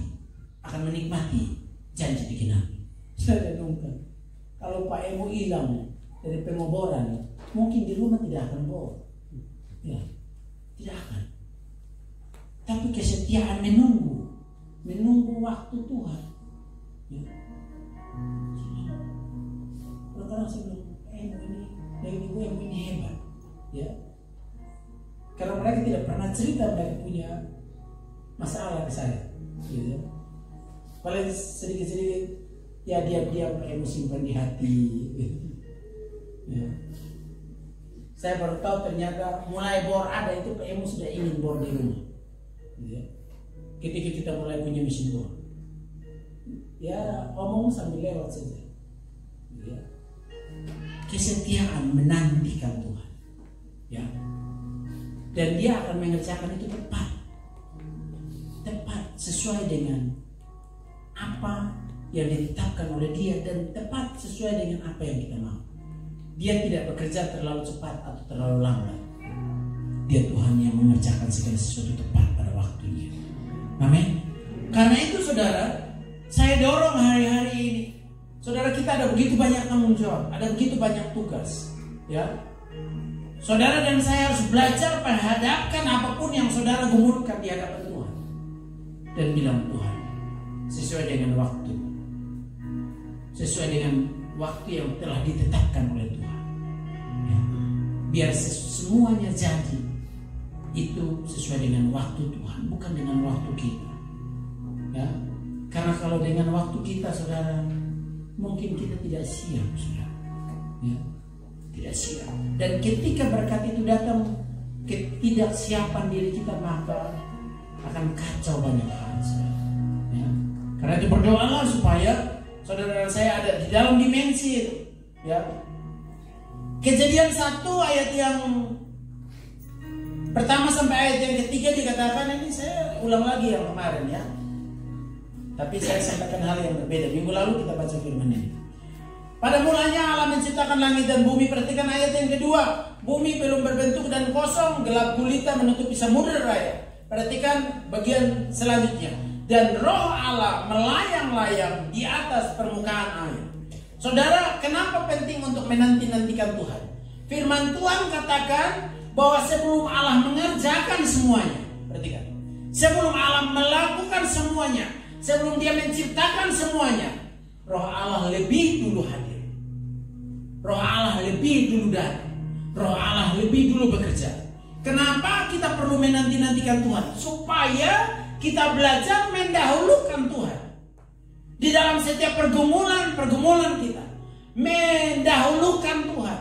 akan menikmati janji digenapi. Saya renungkan, kalau Pak Emo hilang dari pengoboran, mungkin di rumah tidak akan bor, ya, tidak akan. Tapi kesetiaan menunggu waktu Tuhan. Ya. Kadang-kadang saya bilang, ini gue yang ini hebat, ya. Karena mereka tidak pernah cerita mereka punya masalah ke saya, gitu. Paling sedikit-sedikit, ya diam-diam simpan di hati. Ya. Saya baru tahu ternyata mulai bor ada itu PMU sudah ingin bor di rumah. Ya. Ketika kita mulai punya mesin bor, ya ngomong sambil lewat saja. Ya. Kesetiaan menantikan Tuhan, ya, dan Dia akan mengerjakan itu tepat sesuai dengan apa yang ditetapkan oleh Dia, dan tepat sesuai dengan apa yang kita mau. Dia tidak bekerja terlalu cepat atau terlalu lambat. Dia Tuhan yang mengerjakan segala sesuatu tepat pada waktunya. Amin. Karena itu saudara, saya dorong hari-hari ini, saudara, kita ada begitu banyak tanggung jawab, ada begitu banyak tugas, ya. Saudara dan saya harus belajar menghadapkan apapun yang saudara gumulkan di hadapan Tuhan, dan bilang, Tuhan, sesuai dengan waktu, sesuai dengan waktu yang telah ditetapkan oleh Tuhan, ya. Biar semuanya jadi itu sesuai dengan waktu Tuhan, bukan dengan waktu kita, ya. Karena kalau dengan waktu kita, saudara, mungkin kita tidak siap, saudara, ya, tidak siap. Dan ketika berkat itu datang, ketidaksiapan diri kita, maka akan kacau banyak hal, saudara, ya. Karena itu berdoalah supaya saudara dan saya ada di dalam dimensi itu, ya. Kejadian 1 ayat yang pertama sampai ayat yang ketiga dikatakan, ini saya ulang lagi yang kemarin, ya. Tapi saya sampaikan hal yang berbeda. Minggu lalu kita baca firman ini. Pada mulanya Allah menciptakan langit dan bumi. Perhatikan ayat yang kedua. Bumi belum berbentuk dan kosong, gelap gulita menutupi samudera raya. Perhatikan bagian selanjutnya. Dan roh Allah melayang-layang di atas permukaan air. Saudara, kenapa penting untuk menanti-nantikan Tuhan? Firman Tuhan katakan bahwa sebelum Allah mengerjakan semuanya, perhatikan, sebelum Allah melakukan semuanya, sebelum Dia menciptakan semuanya, roh Allah lebih dulu hadir. Roh Allah lebih dulu datang. Roh Allah lebih dulu bekerja. Kenapa kita perlu menanti-nantikan Tuhan? Supaya kita belajar mendahulukan Tuhan di dalam setiap pergumulan kita. Mendahulukan Tuhan.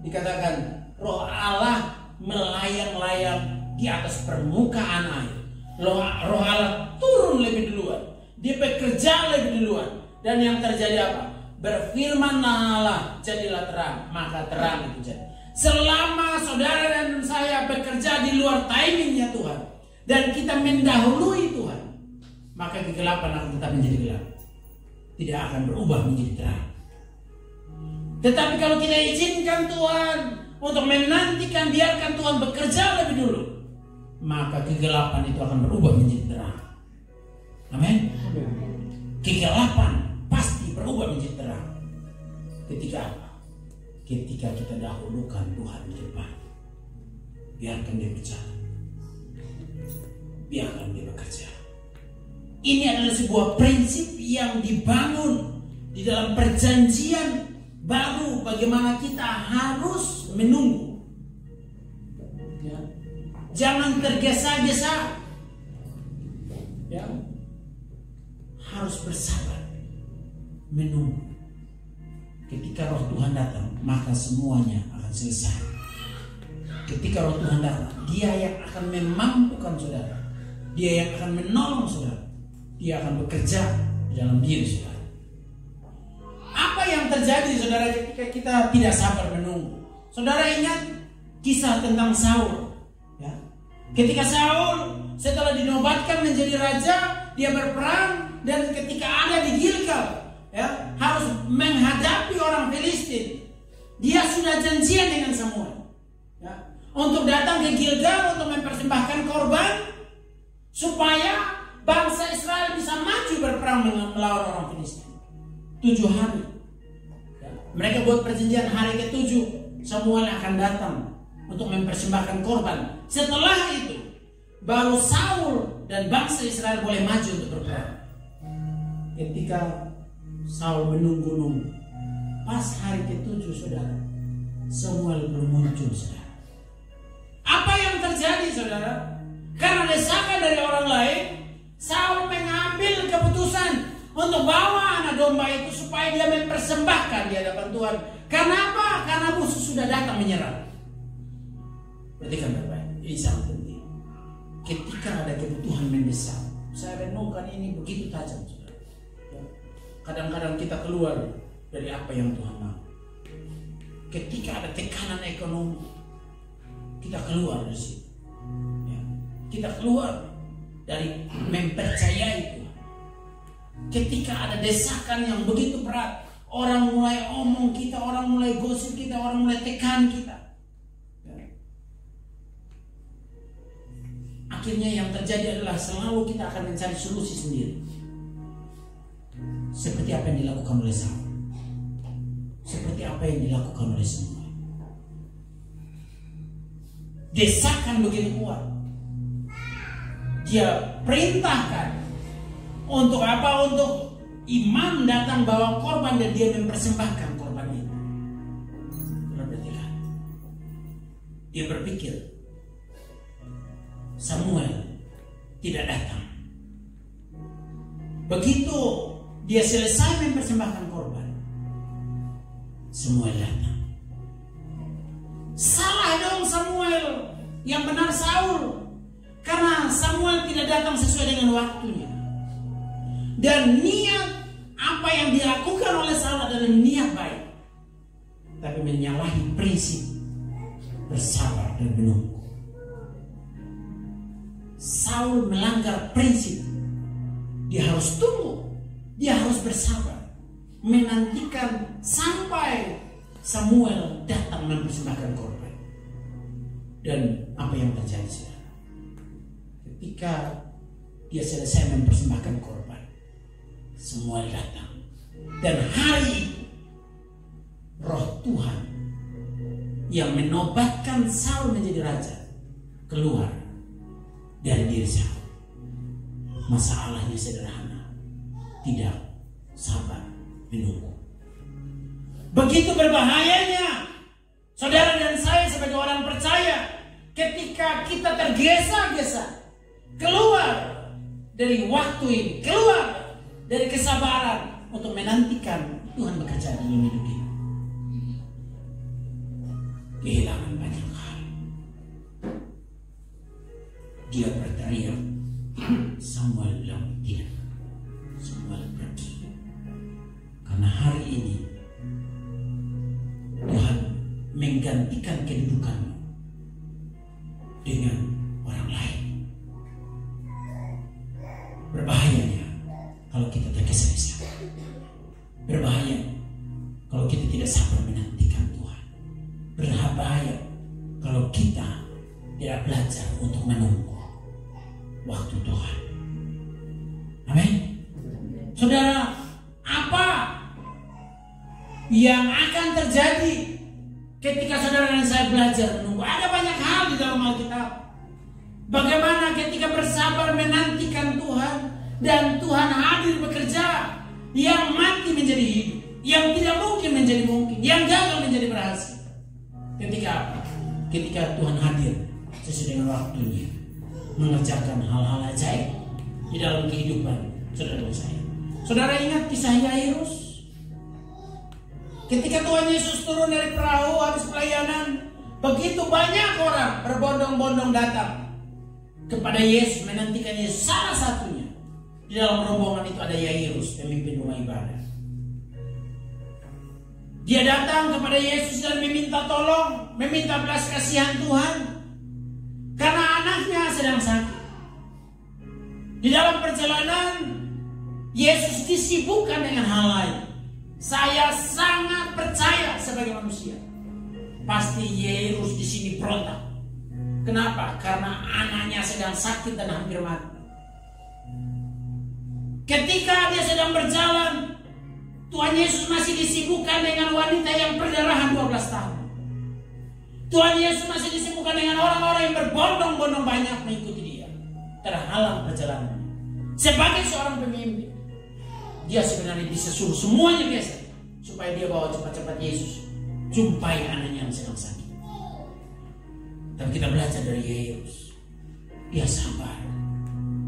Dikatakan roh Allah melayang-layang di atas permukaan air. Roh Allah turun turun lebih duluan. Dia bekerja lebih duluan. Dan yang terjadi apa? Berfirmanlah Allah, jadilah terang, maka terang itu jadi. Selama saudara dan saya bekerja di luar timingnya Tuhan, dan kita mendahului Tuhan, maka kegelapan akan tetap menjadi gelap, tidak akan berubah menjadi terang. Tetapi kalau kita izinkan Tuhan untuk menantikan, biarkan Tuhan bekerja lebih dulu, maka kegelapan itu akan berubah menjadi terang. Amin. Kegelapan pasti berubah menjadi terang. Ketika apa? Ketika kita dahulukan Tuhan di depan. Biarkan dia berjalan, biarkan dia bekerja. Ini adalah sebuah prinsip yang dibangun di dalam perjanjian baru, bagaimana kita harus menunggu. Ya. Jangan tergesa-gesa. Ya. Harus bersabar menunggu. Ketika roh Tuhan datang, maka semuanya akan selesai. Ketika roh Tuhan datang, dia yang akan memampukan saudara, dia yang akan menolong saudara, dia akan bekerja di dalam diri saudara. Apa yang terjadi saudara ketika kita tidak sabar menunggu? Saudara ingat kisah tentang Saul, ya? Ketika Saul setelah dinobatkan menjadi raja, dia berperang, dan ketika ada di Gilgal, ya, harus menghadapi orang Filistin. Dia sudah janjian dengan Samuel, ya, untuk datang ke Gilgal untuk mempersembahkan korban supaya bangsa Israel bisa maju berperang melawan orang Filistin. 7 hari, ya, mereka buat perjanjian. Hari ke-7 Samuel akan datang untuk mempersembahkan korban. Setelah itu baru Saul dan bangsa Israel boleh maju untuk berperang. Ketika Saul menunggu-nunggu, pas hari ke-7 saudara, Samuel belum muncul saudara. Apa yang terjadi saudara? Karena desakan dari orang lain, Saul mengambil keputusan untuk bawa anak domba itu supaya dia mempersembahkan di hadapan Tuhan. Karena apa? Karena musuh sudah datang menyerang. Perhatikan baik-baik, ini sangat penting. Ketika ada kebutuhan mendesak, saya renungkan ini begitu tajam saudara. Kadang-kadang kita keluar dari apa yang Tuhan mau. Ketika ada tekanan ekonomi, kita keluar dari situ. Ya. Kita keluar dari mempercayai Tuhan. Ketika ada desakan yang begitu berat, orang mulai omong kita, orang mulai gosip kita, orang mulai tekan kita. Ya. Akhirnya yang terjadi adalah selalu kita akan mencari solusi sendiri. Seperti apa yang dilakukan oleh Saul, seperti apa yang dilakukan oleh Samuel. Desakan begitu kuat, dia perintahkan untuk apa? Untuk imam datang bawa korban dan dia mempersembahkan korban itu. Perhatikan, dia berpikir Samuel tidak datang. Begitu dia selesai mempersembahkan korban, Samuel datang. Salah dong Samuel, yang benar Saul. Karena Samuel tidak datang sesuai dengan waktunya. Dan niat apa yang dilakukan oleh Saul adalah niat baik, tapi menyalahi prinsip bersabar dan menunggu. Saul melanggar prinsip. Dia harus tunggu. Dia harus bersabar, menantikan sampai Samuel datang mempersembahkan korban. Dan apa yang terjadi saudara? Ketika dia selesai mempersembahkan korban, Samuel datang. Dan hari itu roh Tuhan yang menobatkan Saul menjadi raja keluar dari diri Saul. Masalahnya sederhana, tidak sabar menunggu. Begitu berbahayanya saudara dan saya sebagai orang percaya ketika kita tergesa-gesa keluar dari waktu ini, keluar dari kesabaran untuk menantikan Tuhan bekerja dalam hidup kita. Kehilangan banyak hal. Dia berteriak, Samuel bilang, menggantikan kedudukanmu dengan orang lain. Berbahayanya kalau kita tergesa-gesa. Berbahaya kalau kita tidak sabar menantikan Tuhan. Berbahaya kalau kita tidak belajar untuk menunggu waktu Tuhan. Amin. Saudara, apa yang akan terjadi ketika saudara dan saya belajar menunggu? Ada banyak hal di dalam Alkitab. Bagaimana ketika bersabar menantikan Tuhan dan Tuhan hadir bekerja, yang mati menjadi hidup, yang tidak mungkin menjadi mungkin, yang gagal menjadi berhasil. Ketika apa? Ketika Tuhan hadir sesuai dengan waktunya, mengerjakan hal-hal ajaib di dalam kehidupan saudara dan saya. Saudara ingat kisah Yairus? Ketika Tuhan Yesus turun dari perahu habis pelayanan, begitu banyak orang berbondong-bondong datang kepada Yesus, menantikan Yesus. Salah satunya di dalam rombongan itu ada Yairus, pemimpin rumah ibadah. Dia datang kepada Yesus dan meminta tolong, meminta belas kasihan Tuhan karena anaknya sedang sakit. Di dalam perjalanan Yesus disibukkan dengan hal lain. Saya sangat percaya sebagai manusia, pasti Yairus di sini berontak. Kenapa? Karena anaknya sedang sakit dan hampir mati. Ketika dia sedang berjalan, Tuhan Yesus masih disibukkan dengan wanita yang perdarahan 12 tahun. Tuhan Yesus masih disibukkan dengan orang-orang yang berbondong-bondong banyak mengikuti dia. Terhalang perjalanan. Sebagai seorang pemimpin, dia sebenarnya bisa suruh semuanya biasa supaya dia bawa cepat-cepat Yesus jumpai anaknya yang sedang sakit. Tapi kita belajar dari Yairus, dia sabar.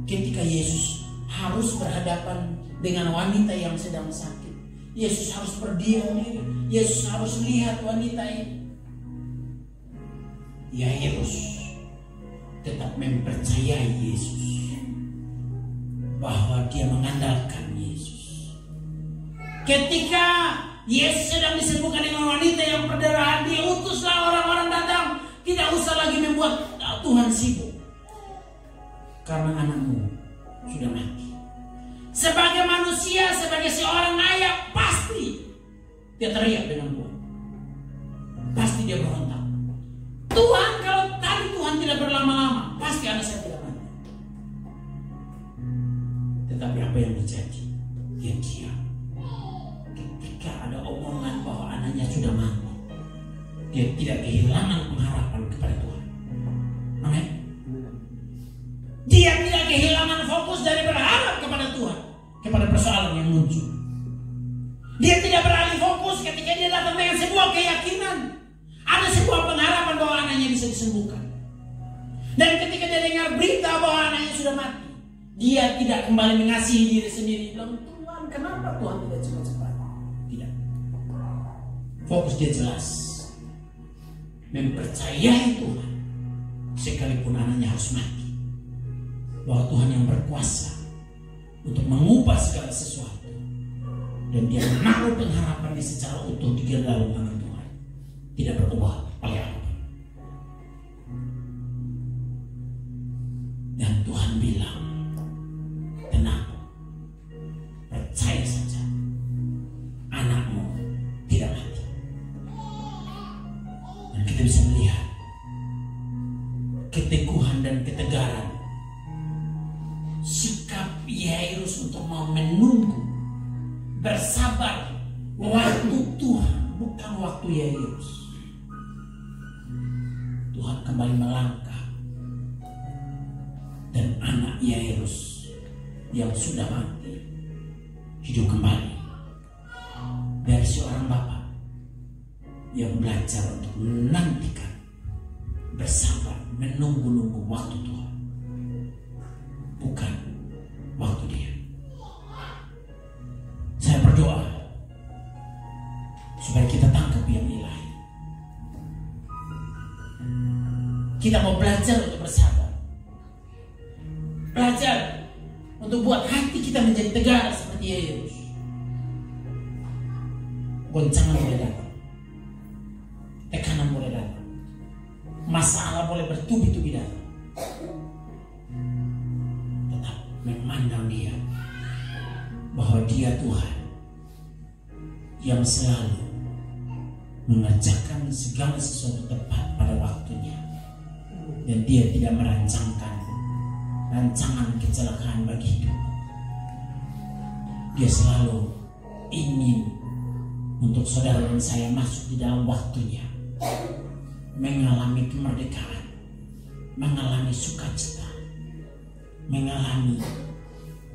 Ketika Yesus harus berhadapan dengan wanita yang sedang sakit, Yesus harus berdiam diri. Yesus harus lihat wanita ini. Yairus tetap mempercayai Yesus, bahwa dia mengandalkan Yesus. Ketika Yesus sedang disembuhkan dengan wanita yang perdarahan, diutuslah orang-orang datang. Tidak usah lagi membuat Tuhan sibuk, karena anakmu sudah mati. Sebagai manusia, sebagai seorang ayah, pasti dia teriak dengan Tuhan. Pasti dia berontak. Tuhan, kalau tadi Tuhan tidak berlama-lama, pasti anak saya tidak mati. Tetapi apa yang terjadi? Dia diam. Ketika ada omongan bahwa anaknya sudah mati, dia tidak kehilangan pengharapan kepada Tuhan. Amin. Dia tidak kehilangan fokus dari berharap kepada Tuhan, kepada persoalan yang muncul. Dia tidak beralih fokus ketika dia datang dengan sebuah keyakinan, ada sebuah pengharapan bahwa anaknya bisa disembuhkan. Dan ketika dia dengar berita bahwa anaknya sudah mati, dia tidak kembali mengasihi diri sendiri. Bilang, Tuhan, kenapa Tuhan tidak cepat-cepat? Tidak. Fokus dia jelas, mempercayai Tuhan sekalipun anaknya harus mati, bahwa Tuhan yang berkuasa untuk mengubah segala sesuatu, dan dia menaruh pengharapannya secara utuh di dalam tangan Tuhan, tidak berubah oleh apapun. Dan Tuhan bilang, tenang, percaya saja, anakmu tidak mati. Dan kita bisa melihat keteguhan dan ketegaran sikap Yairus untuk mau menunggu, bersabar waktu Tuhan, bukan waktu Yairus. Tuhan kembali melangkah, dan anak Yairus yang sudah mati hidup kembali dari seorang bapak yang belajar untuk menantikan, bersabar, menunggu-nunggu waktu Tuhan, bukan waktu dia. Saya berdoa supaya kita tangkap yang ilahi. Kita mau belajar untuk bersabar, belajar untuk buat hati kita menjadi tegar seperti Yairus. Goncangan boleh datang, tekanan orang boleh bertubi-tubi datang, tetap memandang Dia, bahwa Dia Tuhan yang selalu mengerjakan segala sesuatu tepat pada waktunya, dan Dia tidak merancangkan rancangan kecelakaan bagi hidup. Dia selalu ingin untuk saudara dan saya masuk di dalam waktunya, mengalami kemerdekaan, mengalami sukacita, mengalami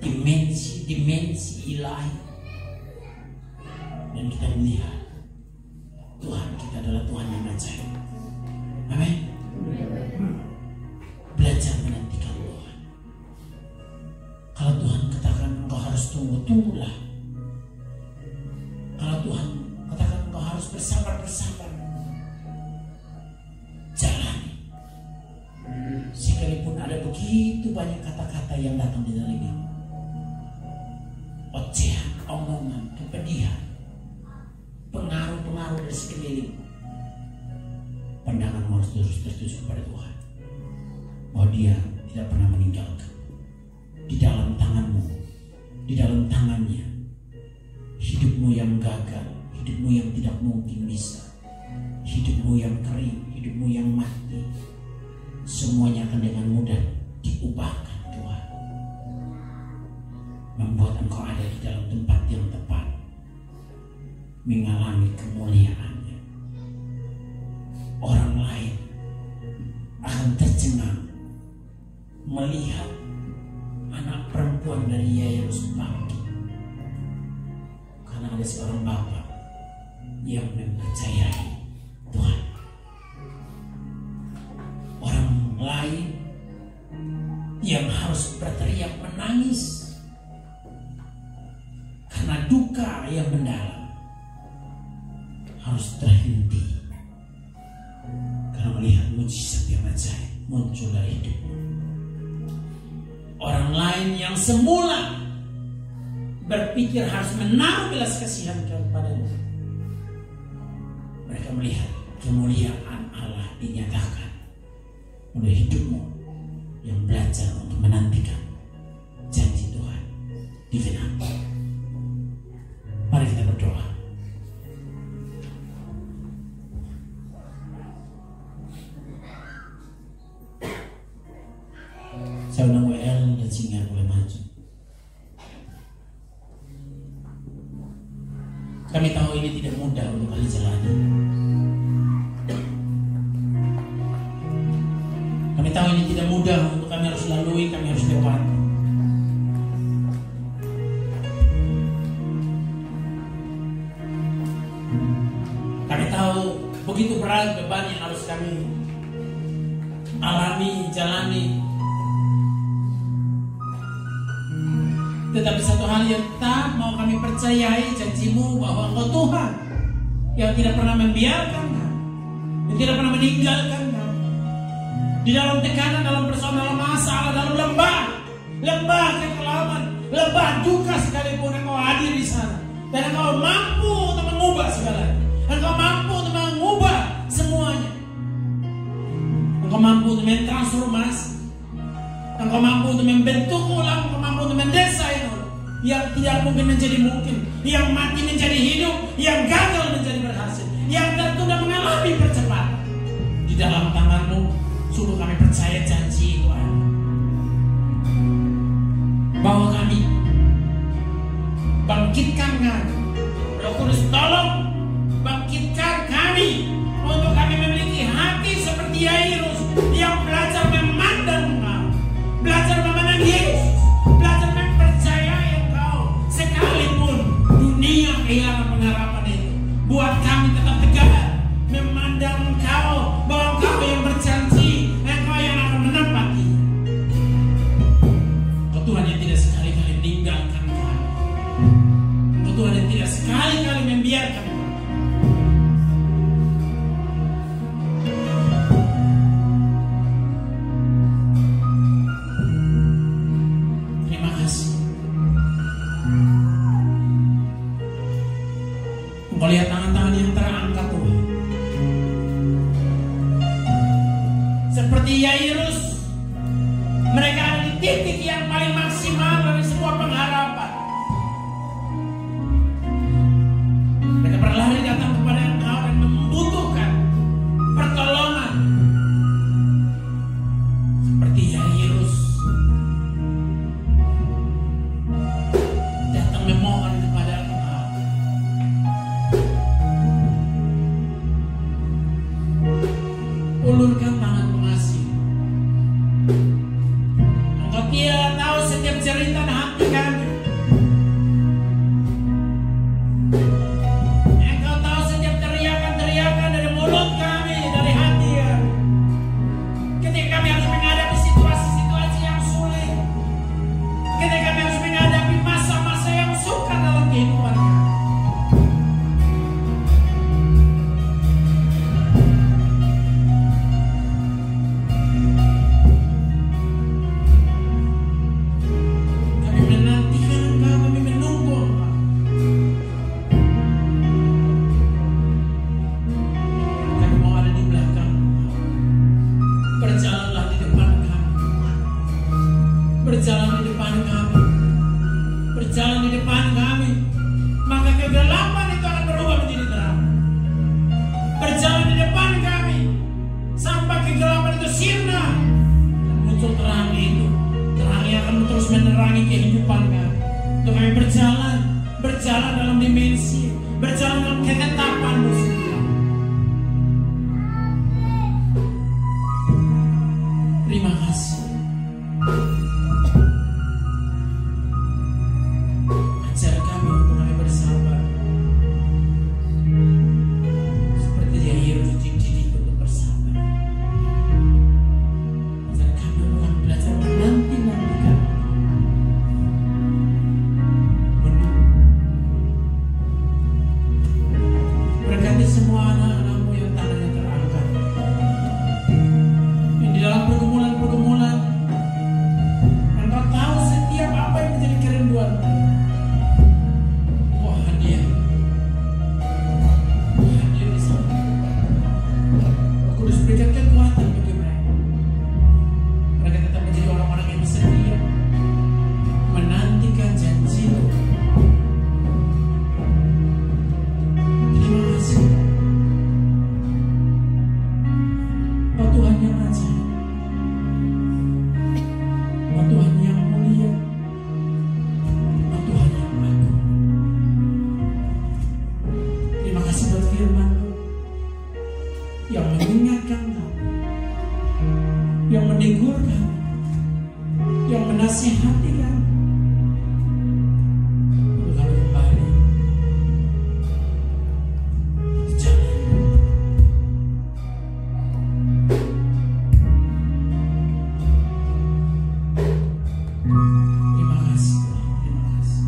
dimensi ilahi. Dan kita melihat Tuhan kita adalah Tuhan yang ajaib. Amin. Belajar menantikan Tuhan. Kalau Tuhan katakan engkau harus tunggu, tunggulah. Kalau Tuhan katakan engkau harus bersabar, jalani. Sekalipun ada begitu banyak kata-kata yang datang di dalamnya, ocehan, omongan, kepedihan, pengaruh-pengaruh dari sekeliling, pandanganmu harus terus tertuju kepada Tuhan, bahwa Dia tidak pernah meninggalkan. Di dalam tanganmu, di dalam tangannya, hidupmu yang gagal, hidupmu yang tidak mungkin bisa, hidupmu yang kering, hidupmu yang mati, semuanya akan dengan mudah diubahkan Tuhan, membuat engkau ada di dalam tempat yang tepat, mengalami kemuliaannya. Orang lain akan tercengang melihat anak perempuan dari Yairus bangkit, karena ada seorang bapak yang mempercayai Tuhan. Orang lain yang harus berteriak menangis karena duka yang mendalam harus terhenti karena melihat mujizat yang ajaib muncul dari hidupmu. Orang lain yang semula berpikir harus menaruh belas kasihan kepadanya, mereka melihat kemuliaan Allah dinyatakan oleh hidupmu yang belajar untuk menantikan janji Tuhan digenapi. Mari kita berdoa. Saya undang WL dan Singa boleh maju. Kami tahu ini tidak mudah untuk kalian jalani. Kami tahu ini tidak mudah untuk kami harus lalui, kami harus lewati. Kami tahu begitu berat beban yang harus kami alami, jalani. Tetapi satu hal yang tak mau kami percayai, janji-Mu bahwa Engkau Tuhan yang tidak pernah membiarkan kami, yang tidak pernah meninggalkan kami. Di dalam tekanan, dalam persoalan, dalam masalah, dalam lembah kekelaman, lembah duka sekalipun Engkau hadir di sana. Dan Engkau mampu untuk mengubah segalanya. Engkau mampu untuk mengubah semuanya. Engkau mampu untuk mentransformasi. Engkau mampu untuk membentuk ulang, Engkau mampu untuk mendesain ulang. Yang tidak mungkin menjadi mungkin, yang mati menjadi hidup, yang gagal menjadi berhasil, yang tertunda mengalami percepatan. Di dalam tangan-Mu, sungguh kami percaya janji Tuhan, bahwa kami bangkitkan kami. Roh Kudus tolong bangkitkan kami, untuk kami memiliki hati seperti Yairus yang belajar memandang Engkau, belajar memandang Yesus, belajar mempercayai Engkau sekalipun dunia kehilangan pengharapan itu. Buat kami tetap tegar memandang Engkau, bahwa Engkau yang berjanji, Engkau yang akan menempatkan Yairus, mereka ada di titik yang paling maksimal dari sebuah pengharapan. Mereka berlari datang kepada Engkau dan membutuhkan pertolongan. Seperti Yairus datang memohon kepada Engkau. Ulurkan tangan pengasih. Engkau tidak tahu setiap cerita hati kami. Engkau tahu setiap teriakan-teriakan dari mulut kami, dari hati kami. Ketika kami harus menghadapi situasi-situasi yang sulit, ketika kami harus menghadapi masa-masa yang sukar dalam kehidupan kami. Berjalan di depan kami, berjalan di depan kami, maka kegelapan itu akan berubah menjadi terang. Berjalan di depan kami, sampai kegelapan itu sirna, dan muncul terang itu. Terang yang akan terus menerangi kehidupan kami. Untuk kami berjalan dalam dimensi, berjalan dalam ketetapan-Mu sendiri. Terima kasih. Ajar kami untuk kami bersabar, seperti Yairus dididik untuk bersabar. Ajar kami untuk kami belajar menanti-nantikan, berkati semua anak-anak-Mu yang tangannya terangkat, yang di dalam pergumulan-pergumulan Engkau tahu setiap apa yang menjadi kerinduan. Hadir di sana. Roh Kudus berikan kekuatan bagi mereka. Mereka tetap menjadi orang-orang yang setia, menantikan janji-Mu. Terima kasih. Oh Tuhan yang ajaib, oh Tuhan yang mulia, oh Tuhan yang agung. Terima kasih buat firman-Mu yang mengingatkan kami, yang menegur kami, yang menasihati kami untuk kami kembali di jalan. Terima kasih Tuhan, terima kasih.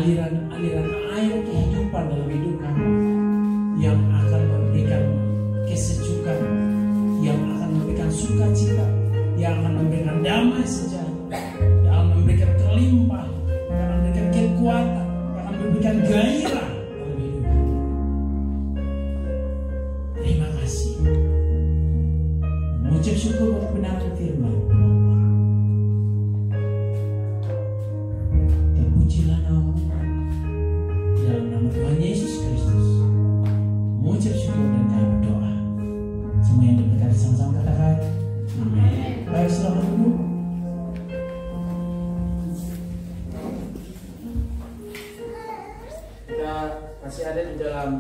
aliran-aliran air kehidupan dalam hidup kamu yang akan memberikan kesejukan, yang akan memberikan sukacita, yang akan memberikan damai sejahtera, yang akan memberikan kelimpahan, yang akan memberikan kekuatan, yang akan memberikan gairah dalam hidup. Terima kasih. Mengucap syukur buat kebenaran firman. Terpujilah nama dalam nama Tuhan Yesus Kristus. Mengucap syukur dan kami berdoa. Semua yang diberkati sama-sama katakan amin. Baik, selamat duduk. Kita masih ada di dalam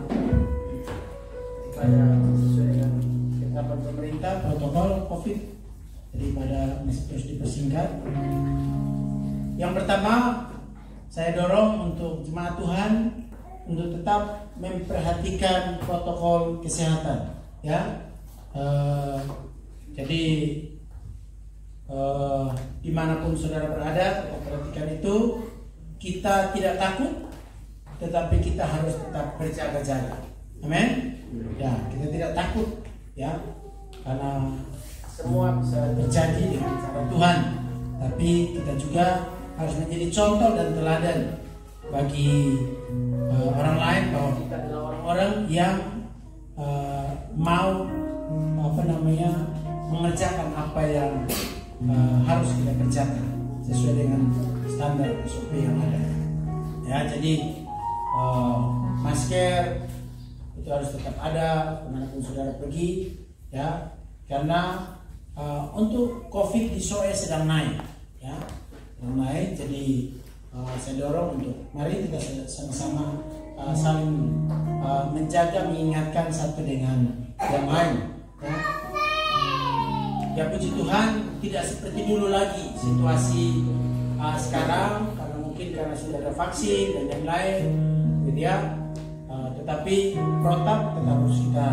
pada sesuai dengan ketetapan pemerintah protokol COVID, daripada masih terus dipersingkat. Yang pertama, saya dorong untuk jemaat Tuhan untuk tetap memperhatikan protokol kesehatan, ya. Jadi dimanapun saudara berada, tetap perhatikan itu. Kita tidak takut, tetapi kita harus tetap berjaga-jaga. Amin. Ya, kita tidak takut, ya, karena semua bisa terjadi dengan cara Tuhan. Tapi kita juga harus menjadi contoh dan teladan bagi orang lain bahwa kita adalah orang-orang yang mau mengerjakan apa yang harus kita kerjakan sesuai dengan standar SOP yang ada. Ya, jadi masker itu harus tetap ada kemanapun saudara pergi, ya, karena untuk COVID di Soe sedang naik, ya, sedang naik. Jadi saya dorong untuk mari kita sama-sama saling menjaga, mengingatkan satu dengan yang lain, ya. Ya, puji Tuhan, tidak seperti dulu lagi situasi sekarang, karena mungkin karena sudah ada vaksin dan yang lain, gitu ya. Tetapi protap tetap harus kita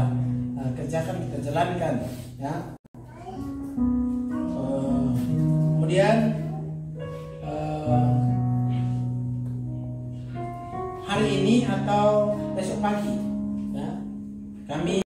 kerjakan, kita jalankan, ya. Kemudian hari ini atau besok pagi, ya, kami